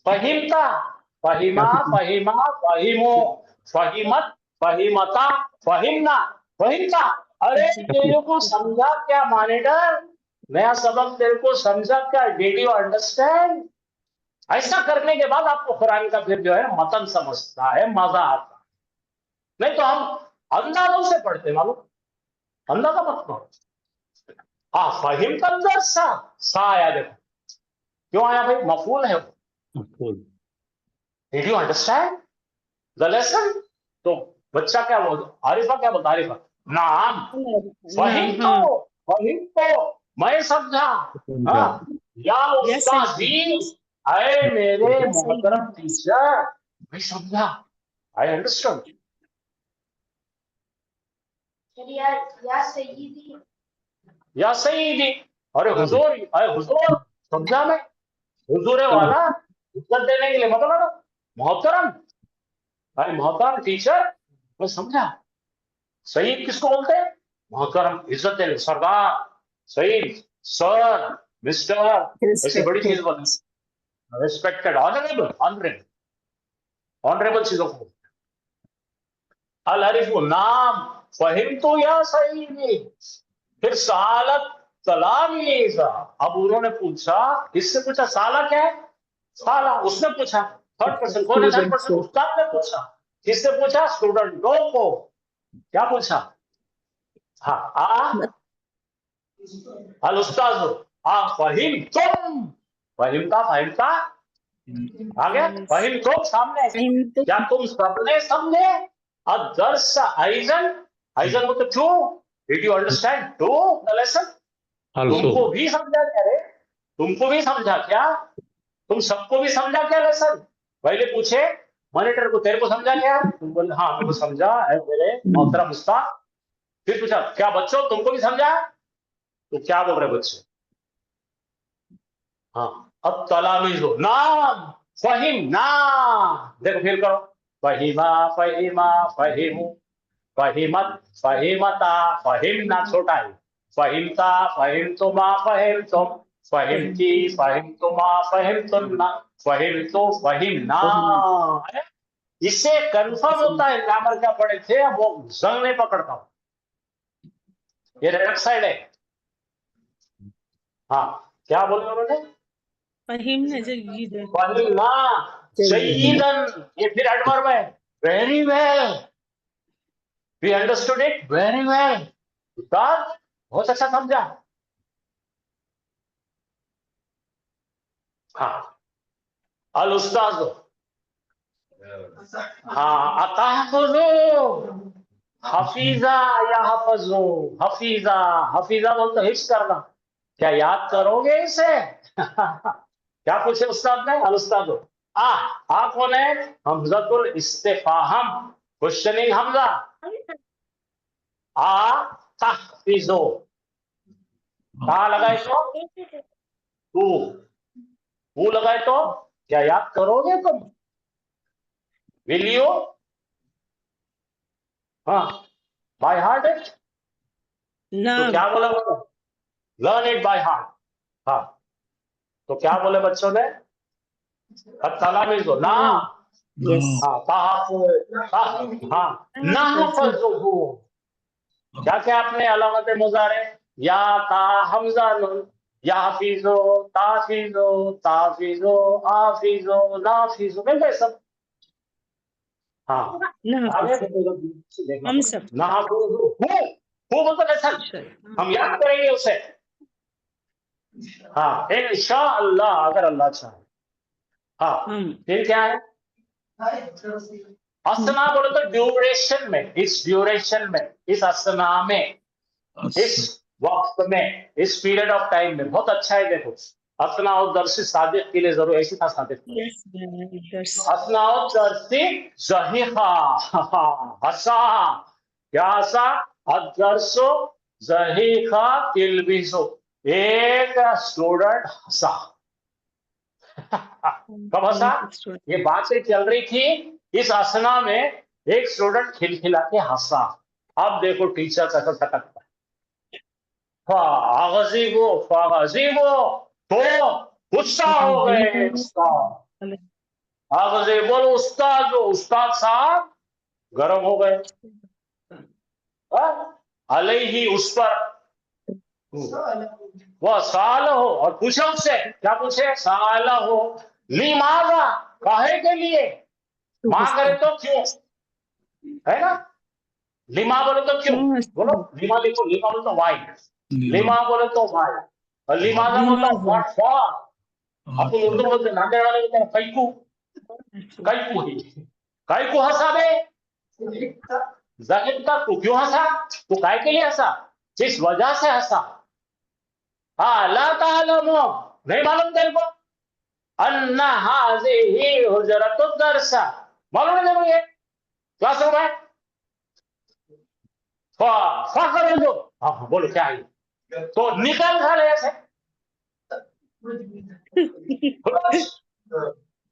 फहिमता, फहिमा, फहिमा, फहिमो, फहिमत, फहिमता, फहिमना, फहिमता, अरे तेरे को समझा क्या मॉनिटर, नया सबक तेरे को समझा क्या, डिड यू अंडरस्टैंड। ऐसा करने के बाद आपको कुरान का फिर जो है मतन समझता है, मजा आता है। नहीं तो हम अंदाजों से पढ़ते, मालूम, अंदाजा मत करो। फहिम का दर्सा, सा आया, देखो क्यों आया भाई, मफूल है। मफूल। Did you understand the lesson, तो बच्चा क्या बोलता, आरिफा क्या बोलता, आरिफा नाम, फहिम तो, फहिम तो मैं समझा, हाँ, या उस्तादी, अरे मेरे मोहतरम टीचर मैं समझा, आई अंडरस्टैंड। या सईदी, अरे हुजूर, अरे हुजूर समझा मैं, हुजूर वाला इज्जत देने के लिए मतलब मोहतरम, अरे मोहतरम टीचर मैं समझा। सईद किसको बोलते हैं, मोहतरम, इज्जत देने, सरदार, सईद, सर, मिस्टर, ऐसी बड़ी चीज बोलते, रिस्पेक्टेड, ऑनरेबल, ऑनरेबल, ऑनरेबल चीजों को। अल अरिफु नाम, फहिम तो या सईदी, फिर सालत तलामीज़ा, अब उन्होंने पूछा, किससे पूछा, साला क्या है, साला, उसने पूछा, थर्ड पर्सन कौन है, थर्ड पर्सन उस्ताद ने पूछा, किससे पूछा, स्टूडेंटों को, क्या पूछा, हाँ अल उस्ताद, फहिम तुम, फहिमता आ गया, फहिम तुम सामने, क्या तुम सबने समझे, अदर्स आइजन, आइजन मतलब too, did you understand to the lesson, तुमको भी समझा क्या रे, तुमको भी समझा क्या, तुम सबको भी समझा क्या लेसन, पहले पूछे मॉनिटर को, तेरे को समझा क्या, तुम बोले हाँ मेरे को समझा है मेरे मोहतरम उस्ताद। फिर पूछा क्या बच्चों तुमको भी समझा, तो क्या बोल रहे बच्चे, हाँ, अब तलामीज़ो नाम, फहिम ना, देखो फिर करो, फहिमा, फहिमा, फहिमु, फहिमत, फहिमता, फहिमना छोटा है, फहिमता, फहिमतुमा, फहिमतुम, फहिमती, फहिमतुमा, फहिमतुन्ना, फहिमतु, फहिमना। इससे कंफर्म होता है ग्रामर क्या पढ़े थे, अब वो जंग नहीं पकड़ता हूं, ये लेफ्ट साइड है। हाँ क्या बोले उन्होंने, फहीमना जयीदन, फहिमना जयीदन, ये फिर एडवर्ब है, very well, we understood it very well, उस्ताद बहुत अच्छा समझा। हाँ अल उस्ताद, हाँ अताहफुजू, हफीजा या हफजू, हफीजा, हफीजा बोलते हिफ्ज करना, क्या याद करोगे इसे क्या पूछे उस्ताद ने, अल उस्ताद, आ कौन है, हमजतुल इस्तिफाहम, क्वेश्चनिंग हमजा, आ तहफिजो, ता लगाए तू लगाए तो क्या याद करोगे तुम, विल यू, हाँ, बाय हार्ट इट, तो क्या बोला वो, लर्न इट बाय हार्ट, हाँ, तो क्या बोले बच्चों ने, तलामीज़ो ना, हाँ हाँ नाहफ़ज़ुहु, क्या क्या आपने अलामत मुज़ारे, या ता हमजा नून, या हफीजो, ताफीजो, ताफीजो, आफीजो, नाफीजो, मिल गए सब, हाँ हम सब हु मतलब लेसन, हम याद करेंगे उसे, हाँ इंशाअल्लाह, अगर अल्लाह चाहे, हाँ, हम फिर क्या है? असना बोले तो ड्यूरेशन में, इस ड्यूरेशन में, इस असना में, इस वक्त में, इस पीरियड ऑफ टाइम में। बहुत अच्छा है, देखो असना और दर्शी सादिक के लिए जरूर ऐसी था सादिक। यस दर्श असना और दर्शी जहीहा हसा, क्या हसा? अदर्शो जहीहा तिलबिसो, एक स्टूडेंट हंसा। कब हंसा? ये बातें चल रही थी, इस असना में एक स्टूडेंट खिलखिला के हंसा। अब देखो टीचर कैसा सटकता है। फागजीबो फागजीबो, तो गुस्सा हो गए उस्ताद। फागजीबो उस्ताद, जो उस्ताद साहब गर्म हो गए। अलैहि, उस पर, वह साल हो, और पूछा उससे, क्या पूछे? साल हो लिमाजा, काहे के लिए, मां करे तो क्यों, है ना? लिमा बोले तो क्यों, बोलो लिमा लिखो, लिमा बोले तो वाई, लिमा बोले तो वाई, और लिमाजा बोलता व्हाट फॉर। अपन उर्दू बोलते नांदेड़ वाले बोलते हैं कैकू, कैकू ही, कैकू हंसा बे, जाहिर का तू क्यों हंसा, तू काय के लिए हंसा, जिस वजह से हंसा। ला तालमो, नहीं मालूम तेरे को, अन्ना हाज़िही हुजरतु दरसा, मालूम नहीं तेरे को ये क्लासरूम है। फा करो दो, हाँ बोलो क्या है, तो निकल घर ऐसे,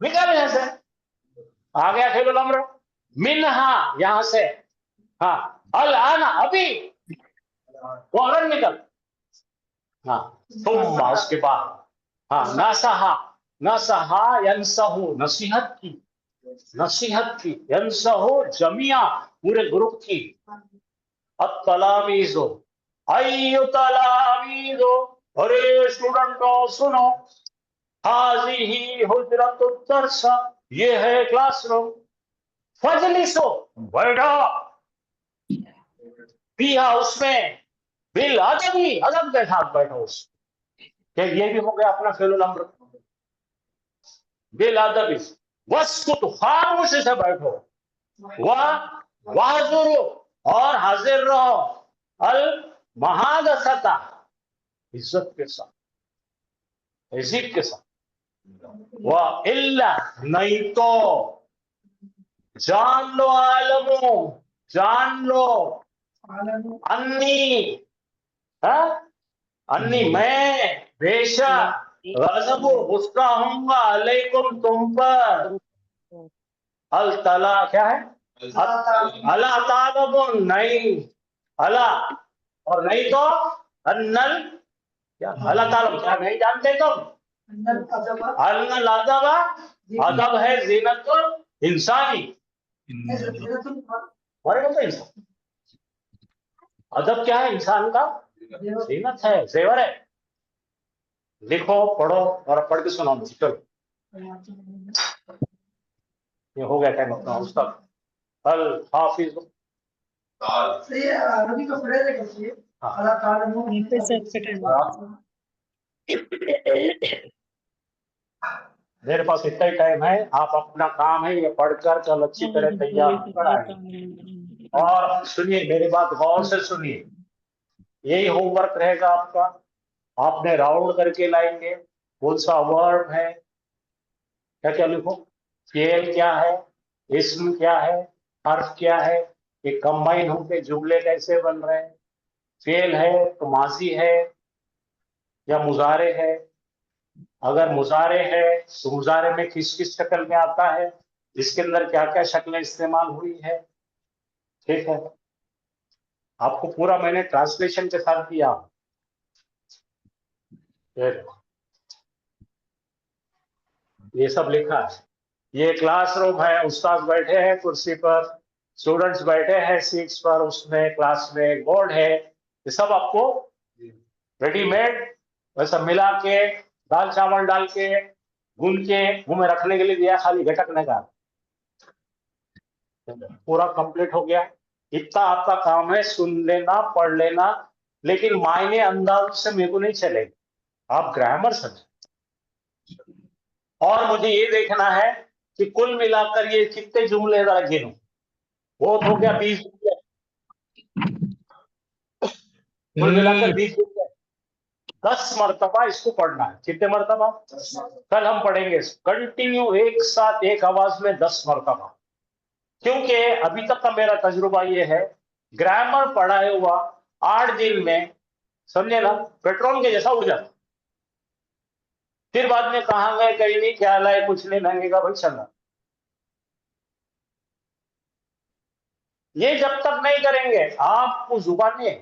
निकल ऐसे, आ गया खेलो लम्र, मिन्हा, यहां से, हाँ, अल आना, अभी, फौरन निकल, हाँ, तुम उसके बाद, हाँ, नसहा, नसहा यंसहु, नसीहत की, नसीहत की, यंसहु जमिया, पूरे ग्रुप की, अत्तलामीज़ो, अय्यु तलामीज़ो, अरे स्टूडेंटों सुनो, हाज़िही हुजरतु दरसा, ये है क्लासरूम, फजलिसो, बैठो, पिया उसमें, बिल अदबी, अदब के साथ बैठो उस, क्या ये भी हो गया अपना फेलुल अम्र, बिल अदबी, वस्कुत, खामोशी से बैठो, वाजुरो, और हाजिर रहो, अल महादसता, इज्जत के साथ, तहजीब के साथ, वह इल्ला, नहीं तो, जान लो आलमो, जान लो, अन्नी, अन्नी मैं, बेशक, गज़बु, गुस्सा होऊंगा, अलैकुम, तुम पर, अल तला, क्या है, अला तालबुन, नहीं, अला, और नहीं तो, अन्नल, क्या अला तालब, क्या नहीं जानते तुम, अन्नल अदबा, अदब है जीनतुल इंसानी, हमारे को तो इंसान, अदब क्या है इंसान का, जीनत है, जेवर है। लिखो, पढ़ो, और पढ़ के सुनाओ, चलो ये हो गया टाइम अपना उस तक। अल हाफिज, मेरे पास इतना ही टाइम है, आप अपना काम है ये पढ़कर कल अच्छी तरह तैयार होकर आइए। और सुनिए मेरी बात गौर से सुनिए, यही होमवर्क रहेगा आपका, आपने राउंड करके लाएंगे, कौन सा वर्ब है, क्या क्या लिखो, फेल क्या है, इस्म क्या है, हर्फ क्या है, ये कंबाइन होकर जुमले कैसे बन रहे हैं, फेल है तो माजी है या मुजारे है, अगर मुजारे है तो मुजारे में किस किस शक्ल में आता है, इसके अंदर क्या क्या शक्लें इस्तेमाल हुई है, ठीक है। आपको पूरा मैंने ट्रांसलेशन के साथ दिया, ये सब लिखा है, ये क्लासरूम है, उस्ताद बैठे हैं कुर्सी पर, स्टूडेंट्स बैठे हैं सीट्स पर, उसमें क्लास में बोर्ड है, ये सब आपको रेडीमेड वैसा मिला के, दाल चावल डाल के, गूंद के मुंह में रखने के लिए दिया, खाली घटकने का, पूरा कंप्लीट हो गया। इतना आपका काम है, सुन लेना, पढ़ लेना, लेकिन मायने अंदाज से मेरे को नहीं चलेगा, आप ग्रामर समझ, और मुझे ये देखना है कि कुल मिलाकर ये कितने जुमले जरा गिनो। बहुत हो गया 20 जुमले, कुल मिलाकर 20 जुमले। 10 मरतबा इसको पढ़ना है। कितने मरतबा? कल हम पढ़ेंगे कंटिन्यू एक साथ एक आवाज में 10 मरतबा। क्योंकि अभी तक का मेरा तजुर्बा ये है, ग्रामर पढ़ाए हुआ 8 दिन में, समझे ना, पेट्रोल के जैसा उड़ जाता। फिर बाद में कहाँ गए, कहीं नहीं, क्या लाए, कुछ नहीं, महंगेगा भाई चलना। ये जब तक नहीं करेंगे आपको जुबान नहीं,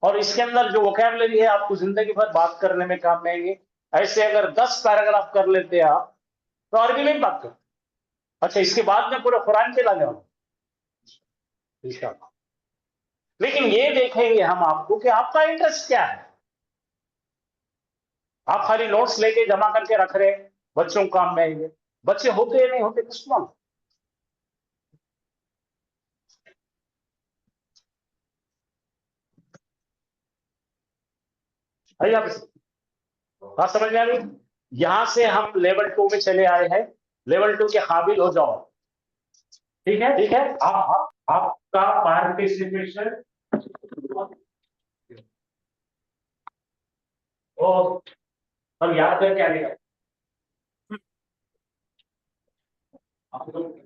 और इसके अंदर जो वोकैबुलरी है आपको जिंदगी भर बात करने में काम में आएंगे। ऐसे अगर 10 पैराग्राफ कर लेते हैं आप तो अरबी में बात कर। अच्छा, इसके बाद में पूरे कुरान के लाने वाले इंशाअल्लाह। लेकिन ये देखेंगे हम आपको कि आपका इंटरेस्ट क्या है। आप खाली नोट्स लेके जमा करके रख रहे, बच्चों को काम में आएंगे। बच्चे होते या नहीं होते कुछ मालूम। बात समझ में आ गई? यहां से हम लेवल 2 में चले आए हैं। लेवल 2 के काबिल हो जाओ। ठीक है, ठीक है। आपका पार्टिसिपेशन और हम याद करके आगे आप लोग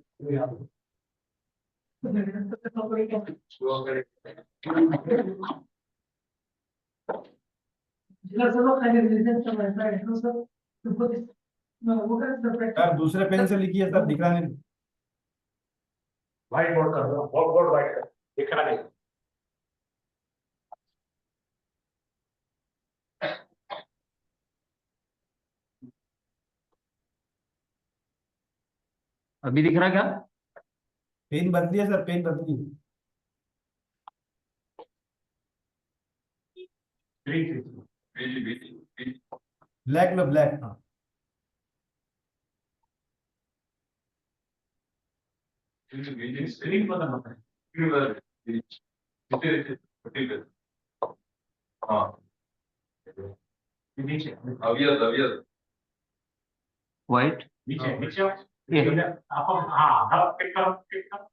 सर दूसरे पेन से लिखिए सर, दिख रहा नहीं। व्हाइट बोर्ड कर दो, बोर्ड व्हाइट कर, दिखना नहीं। अभी दिख रहा क्या? पेन बदलिए सर, पेन बदलिए। ब्लैक लो, ब्लैक। हाँ स्क्रीन बदलना पड़ेगा। नीचे व्हाइट नीचे नीचे ये आप, हाँ टिक करो, टिक करो।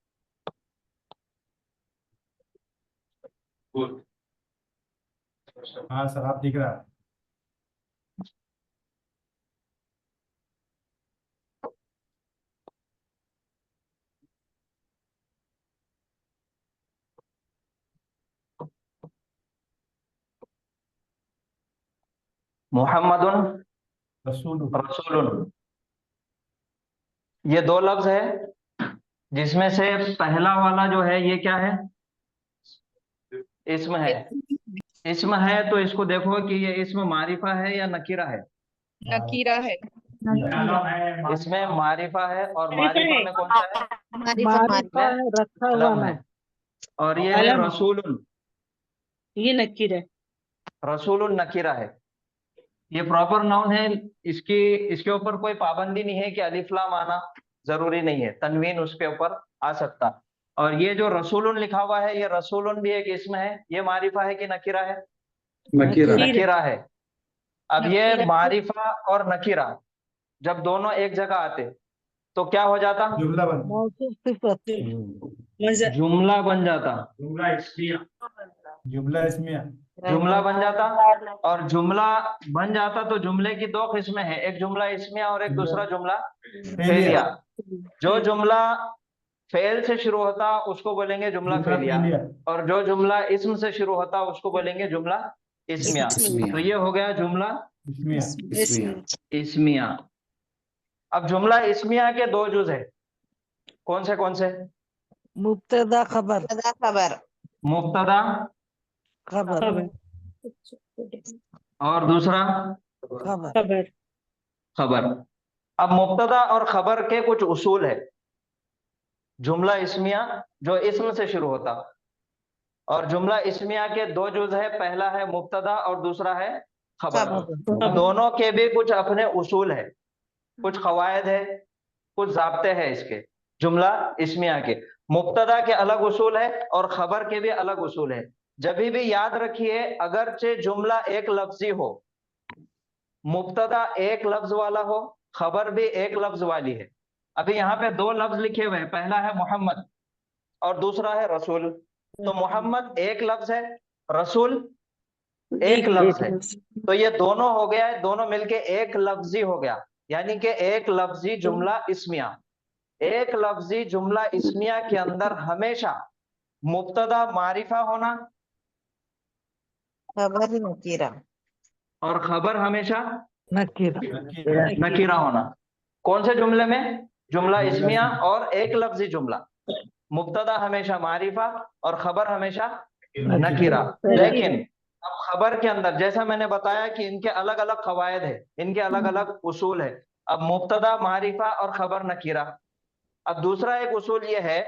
हाँ सर, आप दिख रहा है। मोहम्मदुन रसूल। रसूलुन, ये दो लफ्ज है जिसमें से पहला वाला जो है ये क्या है? इस्म है। इस्म है तो इसको देखो कि ये इस्म मारिफा है या नकीरा है। नकीरा है। इसमें मारिफा है और मारिफा में कौन सा है? मारिफा है, रखा हुआ अलम है। और ये है अलम। रसूलुन। ये नकीर है। रसूलुन नकीरा है। ये प्रॉपर नाउन है। इसकी इसके ऊपर कोई पाबंदी नहीं है कि अलिफ लाम आना जरूरी नहीं है, तनवीन उसके ऊपर आ सकता। और ये जो रसूलुन लिखा हुआ है, ये रसूलुन भी एक इसम है। ये मारिफा है कि नकीरा है? नकीरा। नकीरा है। अब ये नकीरा। मारिफा और नकीरा जब दोनों एक जगह आते तो क्या हो जाता? जुमला बन। जुमला बन जाता। जुमला इसमें जुमला बन जाता। और जुमला बन जाता तो जुमले की दो किस्में हैं, एक जुमला इस्मिया और एक दूसरा जुमला फेलिया। जो जुमला फेल से शुरू होता उसको बोलेंगे जुमला फेलिया, और जो जुमला इस्म से शुरू होता उसको बोलेंगे जुमला इस्मिया। तो ये हो गया जुमला इस्मिया। अब जुमला इस्मिया के दो जुज है, कौन से? मुब्तदा खबर। खबर। मुब्तदा खबर। और दूसरा खबर। खबर। अब मुब्तदा और खबर के कुछ उसूल है। जुमला इस्मिया जो इस्म से शुरू होता, और जुमला इस्मिया के दो जुज है, पहला है मुब्तदा और दूसरा है खबर। दोनों के भी कुछ अपने उसूल है, कुछ कवायद है, कुछ ज़ाब्ते हैं इसके। जुमला इस्मिया के मुब्तदा के अलग उसूल है और खबर के भी अलग उसूल है। जब भी याद रखिए, अगरचे जुमला एक लफ्जी हो, मुब्तदा एक लफ्ज वाला हो, खबर भी एक लफ्ज वाली है। अभी यहाँ पे दो लफ्ज लिखे हुए हैं, पहला है मोहम्मद और दूसरा है रसूल। तो मोहम्मद एक लफ्ज है, रसूल एक लफ्ज है, तो ये दोनों हो गया है, दोनों मिलके एक लफ्जी हो गया, यानी कि एक लफ्जी जुमला इस्मिया। एक लफ्जी जुमला इस्मिया के अंदर हमेशा मुब्तदा मारिफा होना खबर नकीरा। और खबर हमेशा नकीरा नकीरा होना। कौन से जुमले में? जुमला इस्मिया और एक लफ्जी जुमला। मुब्तदा हमेशा मारिफा और खबर हमेशा नकीरा। लेकिन अब खबर के अंदर जैसा मैंने बताया कि इनके अलग अलग कवायद है, इनके अलग अलग उसूल है। अब मुब्तदा मारिफा और खबर नकीरा। अब दूसरा एक उसूल ये है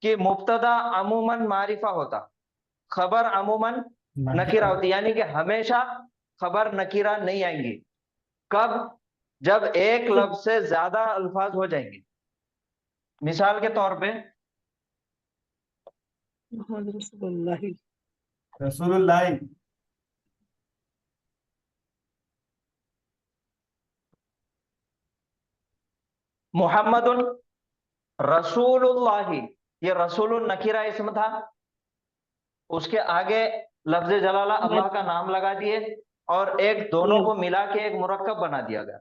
कि मुब्तदा अमूमन मारिफा होता, खबर अमूमन नकीरा होती, यानी कि हमेशा खबर नकीरा नहीं आएंगी। कब? जब एक लफ्ज से ज्यादा अल्फाज हो जाएंगे। मिसाल के तौर पे रसूलुल्लाह मुहम्मदुन रसूलुल्लाही, ये रसूलुन नकीरा इसम था, उसके आगे लफ्ज जलाला अल्लाह का नाम लगा दिए और एक दोनों को मिला के एक मुरक्कब बना दिया गया।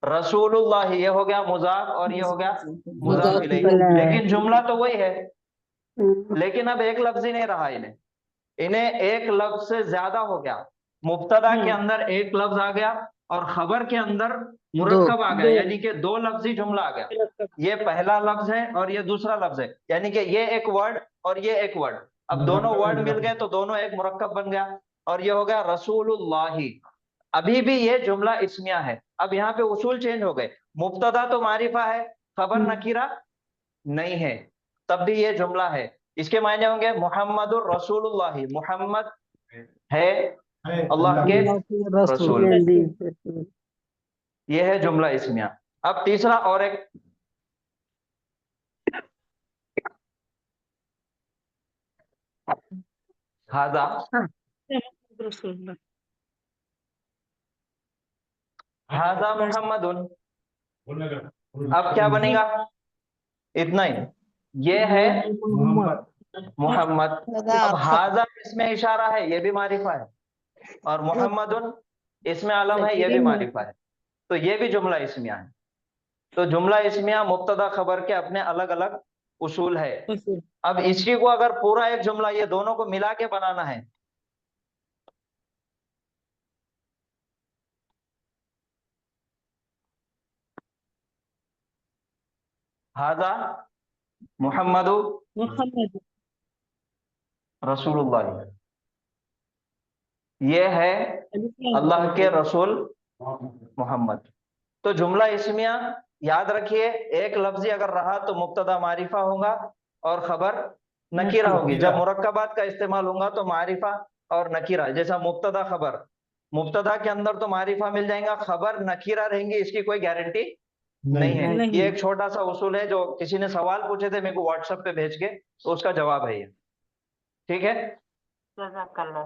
रसूलुल्लाह ये हो गया मुजाफ और ये हो गया मुजाफ इलैहि, लेकिन जुमला तो वही है। लेकिन अब एक लफ्ज ही नहीं रहा, इन्हें इन्हें एक लफ्ज से ज्यादा हो गया। मुब्तदा के अंदर एक लफ्ज आ गया और खबर के अंदर मुरक्कब आ गया, यानी कि दो लफ्जी जुमला आ गया। ये पहला लफ्ज है और ये दूसरा लफ्ज है, यानी कि ये एक वर्ड और ये एक वर्ड। अब दोनों वर्ड मिल गए तो दोनों एक मुरक्कब बन गया और ये हो गया रसूलुल्लाही। अभी भी ये जुमला इस्मिया है। अब यहाँ पे उसूल चेंज हो गए, मुब्तदा तो मारिफा है, खबर नकीरा नहीं है, तब भी ये जुमला है। इसके मायने होंगे मुहम्मदुर रसूलुल्लाही, मोहम्मद है अल्लाह के रसूल। ये है जुमला इस्मिया। अब तीसरा और एक हाजा, हाजा मोहम्मदुन। अब क्या बनेगा? इतना ही, ये है मोहम्मद। अब हाजा इसमें इशारा है, ये भी मारिफा है, और मोहम्मदुन इसमें आलम है, ये भी मारिफा है, तो ये भी जुमला इस्मिया है। तो जुमला इस्मिया मुब्तदा खबर के अपने अलग अलग उसूल है। अब इसी को अगर पूरा एक जुमला ये दोनों को मिला के बनाना है, हाजा मुहम्मदु रसूलुल्लाह, ये है अल्लाह के रसूल मोहम्मद। तो जुमला इस्मिया याद रखिए, एक लफ्जी अगर रहा तो मुब्तदा मारिफा होगा और खबर नकीरा होगी। जब मुरक्कबात का इस्तेमाल होगा तो मारिफा और नकीरा, जैसा मुब्तदा खबर, मुब्तदा के अंदर तो मारिफा मिल जाएगा, खबर नकीरा रहेंगी, इसकी कोई गारंटी नहीं है। ये एक छोटा सा उसूल है, जो किसी ने सवाल पूछे थे मेरे को व्हाट्सएप पे भेज के, तो उसका जवाब है ये। ठीक है। जज़ाकल्लाह।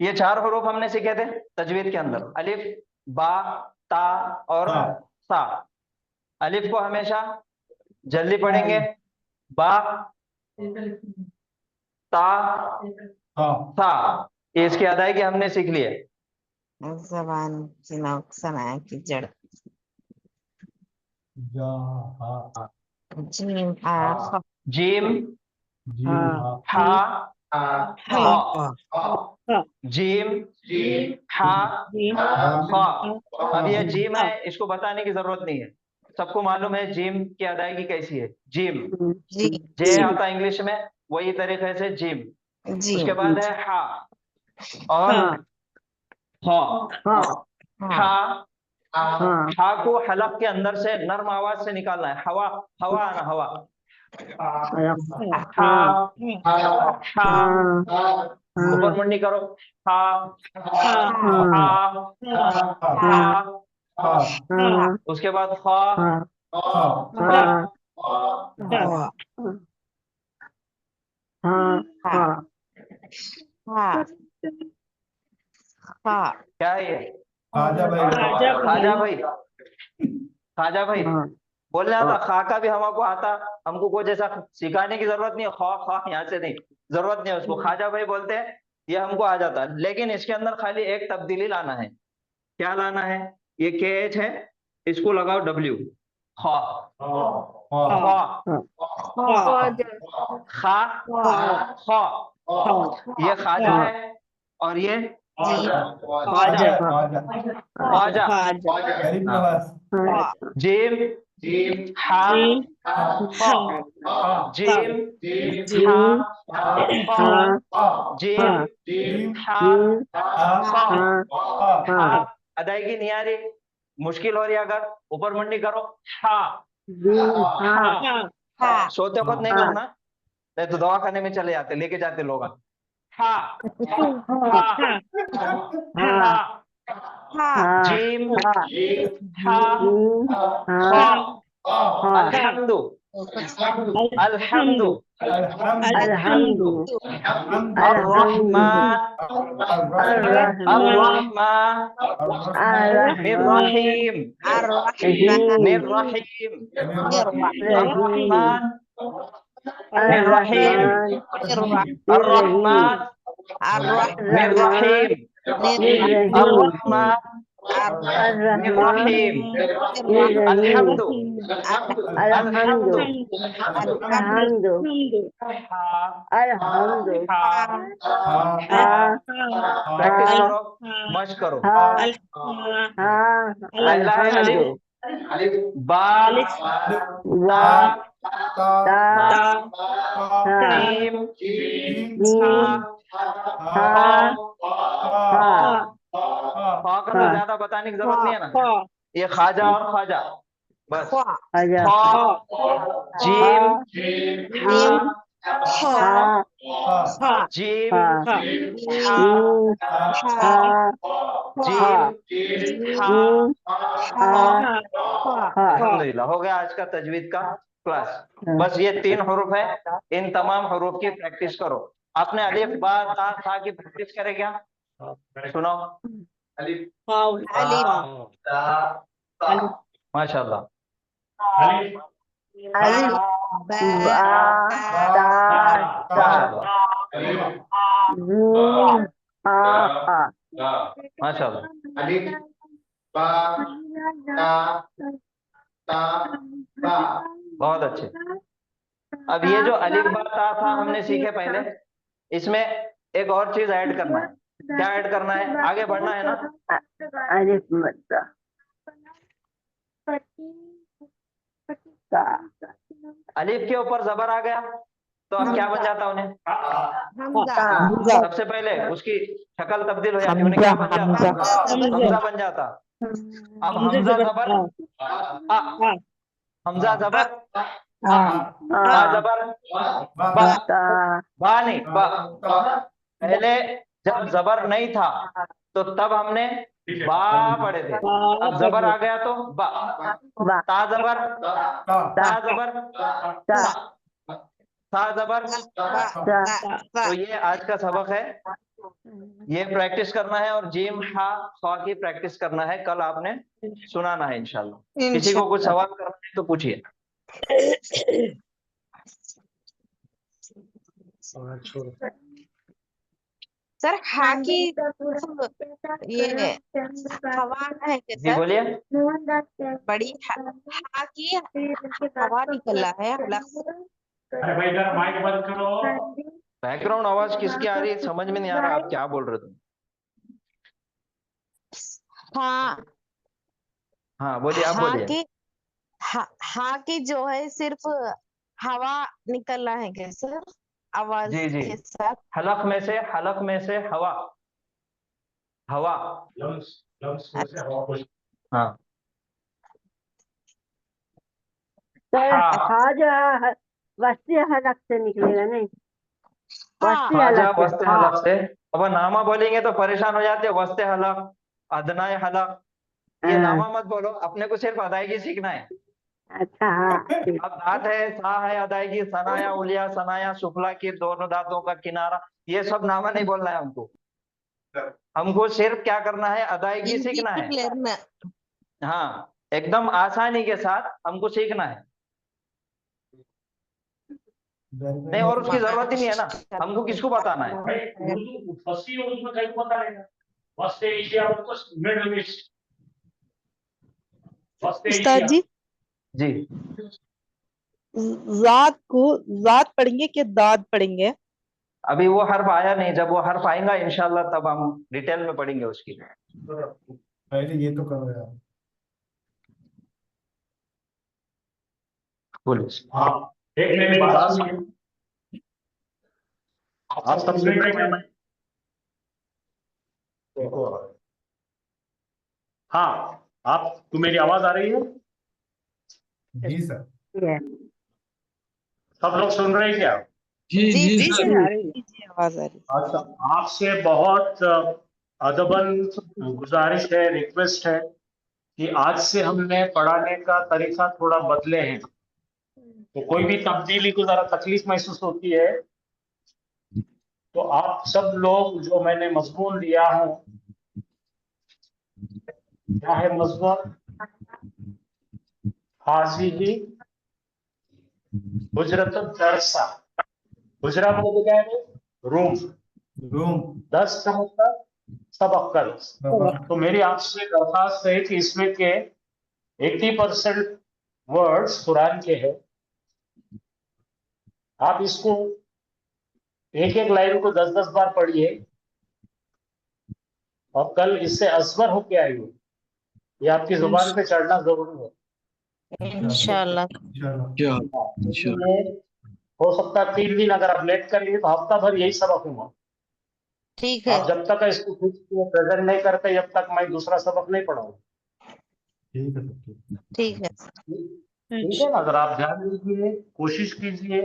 ये चार हरूफ हमने सीखे थे तजवीद के अंदर, अलिफ, बा, ता और सा। अलिफ को हमेशा जल्दी पढ़ेंगे, बा, ता, सा, ये इसकी अदायगी हमने सीख ली है। जबान की नौकसना की जड़। जीम हा जीम, हा, हा, जीम, हा, हा। अब ये जीम है, इसको बताने की जरूरत नहीं है, सबको मालूम है जीम की अदायगी कैसी है। जीम, जी जे आता इंग्लिश में, वही तरीके से जीम। जी उसके बाद है हा और हा। हा, हा को हलक के अंदर से नर्म आवाज से निकालना है, हवा, हवा आना, हवा। हा, हा, ऊपर मुंडी करो, हा, हा, हा। उसके बाद हा, हाँ हाँ हाँ हाँ हाँ क्या है ये? खाजा भाई खाजा भाई, खाजा भाई हाँ बोलने आता। खा का भी हमको आता, हमको कुछ ऐसा सिखाने की जरूरत नहीं है। खा खा यहाँ से नहीं, जरूरत नहीं है उसको। खाजा भाई बोलते हैं, ये हमको आ जाता है। लेकिन इसके अंदर खाली एक तब्दीली लाना है। क्या लाना है? ये के एच है, इसको लगाओ डब्ल्यू। खा खा खा खा, ये खाजा है और ये ख्वाजा। ख्वाजा। गरीब हाँ। नवाज जीम हा खा, जीम हा खा, जीम हा खा। हा अदायगी नहीं आ रही, मुश्किल हो रही है अगर, ऊपर मंडी करो। हा सोते वक्त नहीं करना, नहीं तो दवाखाने में चले जाते, लेके जाते लोग। हा हा हा, जीम हा खा, अल्हम्दु अल्हम्दु, अर्रहमान अर्रहमान, मिर्रहीम मिर्रहीम, अर्रहमान मिर्रहीम, अर्रहमान मिर्रहीम, अर्रहमान मिर्रहीम, अल्हम्दु अल्हम्दु, प्रैक्टिस करो, मश करो। पहला है अलिफ, बा, ता, जीम, खा का तो ज्यादा बताने की जरूरत नहीं है ना। ये खाजा और ख्वाजा, बस। खा, जीम, हा, जीम, हा, जीम, हा। अल्हम्दुलिल्लाह, हो गया आज का तजवीद का क्लास। बस ये 3 हरूफ है, इन तमाम हरूफ की प्रैक्टिस करो। आपने अलिफ बा ता था की प्रैक्टिस करे क्या? सुनाओ। माशाल्लाह। माशाल्लाह माशाल्लाह, बहुत अच्छे। अब ये जो अलिफ बा ता था हमने सीखे पहले, इसमें एक और चीज ऐड करना है। क्या ऐड करना है? आगे बढ़ना है ना। अलिफ के ऊपर जबर आ गया तो अब क्या बन जाता उन्हें? सबसे पहले उसकी शक्ल तब्दील हो जाती, उन्हें क्या बन जाता? हमजा बन जाता। अब हमजा जबर आ, हमजा जबर आ, बा जबर बा नहीं बा। पहले जब जबर नहीं था तो तब हमने बा पढ़े थे। अब जबर आ गया तो बा। ता जबर ता जबर ता, ता जबर। तो ये आज का सबक है, ये प्रैक्टिस करना है। और जीम हा खा की प्रैक्टिस करना है, कल आपने सुनाना है इंशाल्लाह। किसी को कुछ सवाल करना है तो पूछिए। सर हा की ये हवा है क्या जी सर? बोलिए। बड़ी हा की हवा निकल रहा है अलग से। अरे भाई जरा माइक बंद करो। बैकग्राउंड आवाज किसकी आ रही है समझ में नहीं आ रहा, आप क्या बोल रहे थे? हाँ हाँ बोलिए, आप हा बोलिए। की हा की जो है सिर्फ हवा निकल रहा है क्या सर? आवाज जी जी, के साथ। हलक में से हवा, हवा। लंग्स में से हवा खुश। हाँ वस्ती हलक से निकलेगा नहीं, वस्ती खाजा हलक से। वस्ते हलक से। अब नामा बोलेंगे तो परेशान हो जाते हैं। वस्ते हलक, अदनाए हलक, ये नामा मत बोलो, अपने को सिर्फ अदायगी सीखना है। अच्छा हाँ ठीक। अब दांत है, सा है, अदायगी, सनाया, उलिया, सनाया, सुफला की दोनों दांतों का किनारा, ये सब नामा नहीं बोलना है हमको। हमको सिर्फ क्या करना है, अदायगी सीखना है। learn. हाँ, एकदम आसानी के साथ हमको सीखना है। नहीं, और उसकी जरूरत ही नहीं है ना, हमको किसको बताना है। भाई उर्दू फसी उर्दू में कहीं पता रहेगा। वस्त एशिया और कुछ मिडल ईस्ट, वस्त उस्ताद एशिया। जी, जी, जात को जात पढ़ेंगे कि दाद पढ़ेंगे? अभी वो हर्फ आया नहीं, जब वो हर्फ आएगा इंशाल्लाह तब हम डिटेल में पढ़ेंगे उसकी। पहले ये तो करो यार। बोलिए। हाँ, एक मेरी बात सुनिए। आप समझ रहे हैं मैं? हाँ, आपको मेरी आवाज आ रही है? जी सर। ये सब लोग सुन रहे हैं क्या? जी जी जी सर, आ रही है जी, आवाज आ रही है। अच्छा, आपसे बहुत अदबन गुजारिश है, रिक्वेस्ट है कि आज से हमने पढ़ाने का तरीका थोड़ा बदले हैं। तो कोई भी तब्दीली को जरा तकलीफ महसूस होती है तो आप सब लोग, जो मैंने मजमून दिया हूं, क्या है मजमून? हाजिही हुजरत दरसा। हुजरा मतलब क्या है? रूम। रूम। दस का मतलब सबक का दस। तो मेरी आपसे दरखास्त है कि इसमें के 80% वर्ड्स कुरान के हैं। आप इसको एक एक लाइन को 10-10 बार पढ़िए और कल इससे असबर होके आइए। ये आपकी जुबान पे चढ़ना जरूरी है। इंशाल्लाह। इसलिए हो सकता है 3 दिन अगर आप लेट कर लिए तो हफ्ता भर यही सबक होगा। ठीक है आप जब तक इसको खुद को प्रेजेंट नहीं करते जब तक मैं दूसरा सबक नहीं पढ़ाऊंगा। ठीक है सर। ठीक है ठीक है ना? अगर आप ध्यान दीजिए, कोशिश कीजिए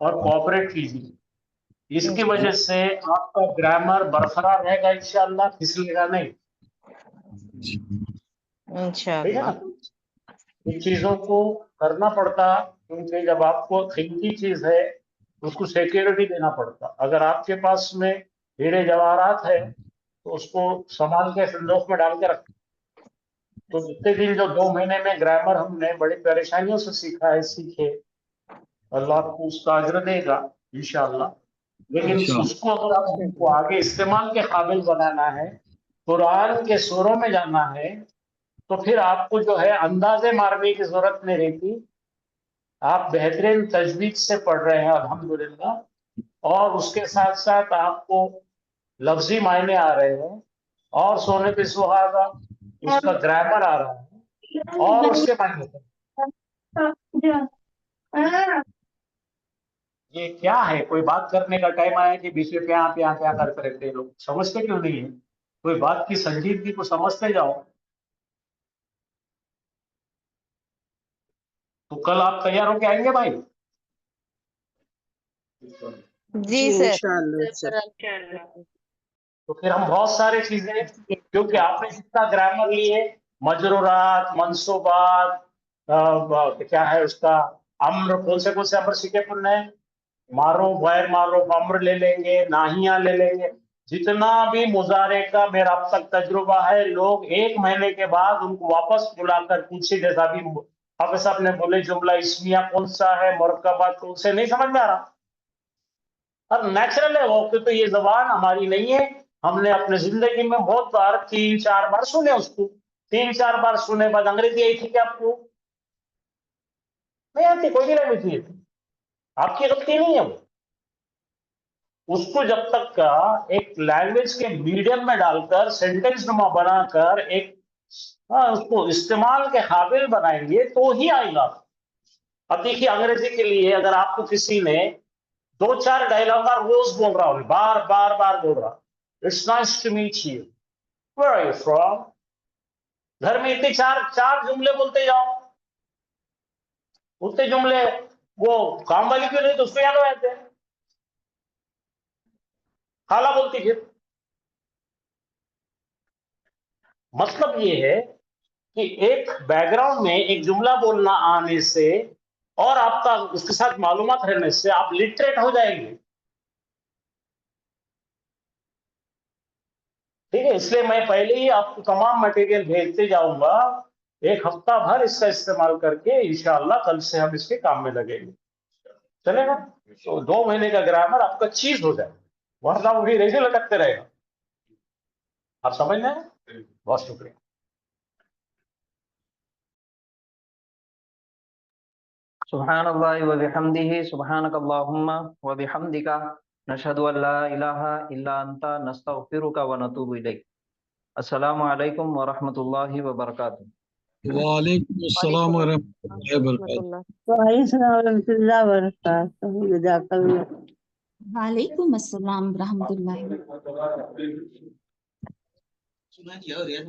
और कोऑपरेट कीजिए। इसकी वजह से आपका ग्रामर बरकरार रहेगा, इंशाल्लाह फिसलेगा नहीं। ठीक है इंशाल्लाह। ना? इन चीजों को करना पड़ता, क्योंकि जब आपको कीमती चीज है उसको सिक्योरिटी देना पड़ता। अगर आपके पास में हीरे जवाहरात है तो उसको संभाल के संदूक में डाल के रख। तो इतने दिन जो 2 महीने में ग्रामर हमने बड़ी परेशानियों से सीखा है, सीखे, अल्लाह आपको उसका अजर देगा इंशाल्लाह। लेकिन उसको अगर आपको आगे इस्तेमाल के काबिल बनाना है, कुरान के सूरों में जाना है, तो फिर आपको जो है अंदाजे मारने की जरूरत नहीं रहती। आप बेहतरीन तजवीज से पढ़ रहे हैं अल्हम्दुलिल्लाह, और उसके साथ साथ आपको लफ्जी मायने आ रहे हैं, और सोने पे सुहागा उसका ग्रामर आ रहा है, और उसके मायने हैं। ये क्या है? कोई बात करने का टाइम आया कि बीच में प्या प्या प्या करते रहते हैं लोग, समझते क्यों नहीं है? कोई बात की संजीदगी को समझते जाओ। तो कल आप तैयार होके आएंगे भाई? जी जी सर। इंशाअल्लाह सर। तो फिर हम बहुत सारी चीजें, क्योंकि आपने जितना ग्रामर लिए, मजरूरात, मंसूबात, क्या है उसका, अम्र, कौन से अम्र सीखे पुनः, मारो गैर मारो अम्र ले लेंगे, नाहिया ले लेंगे। जितना भी मुजारे का मेरा अब तक तजुर्बा है, लोग 1 महीने के बाद उनको वापस बुलाकर पूछे, जैसा भी हाफिज साहब ने बोले, जुमला इस्मिया कौन सा है, मुरक्कबात कौन से, नहीं समझ में आ रहा। अब नेचुरल है वो, क्योंकि ये जबान हमारी नहीं है। हमने अपने जिंदगी में बहुत बार 3-4 बार सुने उसको। 3-4 बार सुने बाद अंग्रेजी आई थी क्या आपको? नहीं आती, कोई भी लैंग्वेज नहीं थी। आपकी गलती नहीं है वो। उसको जब तक का एक लैंग्वेज के मीडियम में डालकर सेंटेंस नुमा बनाकर एक उसको इस्तेमाल के काबिल बनाएंगे तो ही आएगा। अब देखिए, अंग्रेजी के लिए अगर आपको किसी ने 2-4 डायलॉग रोज बोल रहा हो, बार बार बार बोल रहा, it's nice to meet you, where are you from, घर में इतने 4 जुमले बोलते जाओ, उतने जुमले वो काम वाली क्यों नहीं, तो उसको याद हो जाते हैं। खाला बोलती फिर। मतलब ये है कि एक बैकग्राउंड में एक जुमला बोलना आने से और आपका उसके साथ मालूमात रहने से आप लिटरेट हो जाएंगे। ठीक है, इसलिए मैं पहले ही आपको तमाम मटेरियल भेजते जाऊंगा। एक हफ्ता भर इसका इस्तेमाल करके इंशाअल्लाह कल से हम इसके काम में लगेंगे। चलेगा? तो 2 महीने का ग्रामर आपका चीज हो जाए, वरना वो भी रेजे लटकते रहेगा। आप समझ रहे हैं? बहुत शुक्रिया। सुब्हानल्लाहि व बिहम्दिही सुब्हानकल्लाहुम्मा व बिहम्दिका नशहदु अन ला इलाहा इल्ला अंता नस्तगफिरुका व नतूबु इलैक। अस्सलामु अलैकुम व रहमतुल्लाहि व बरकातुहू। वालेकुम अस्सलाम व रहमतुल्लाहि व बरकातुहू। वरहमतुल्लाहि वबरकातुहू। जज़ाकल्लाह। वालेकुम अस्सलाम रहमतुल्लाहि। सुना दिया रियाज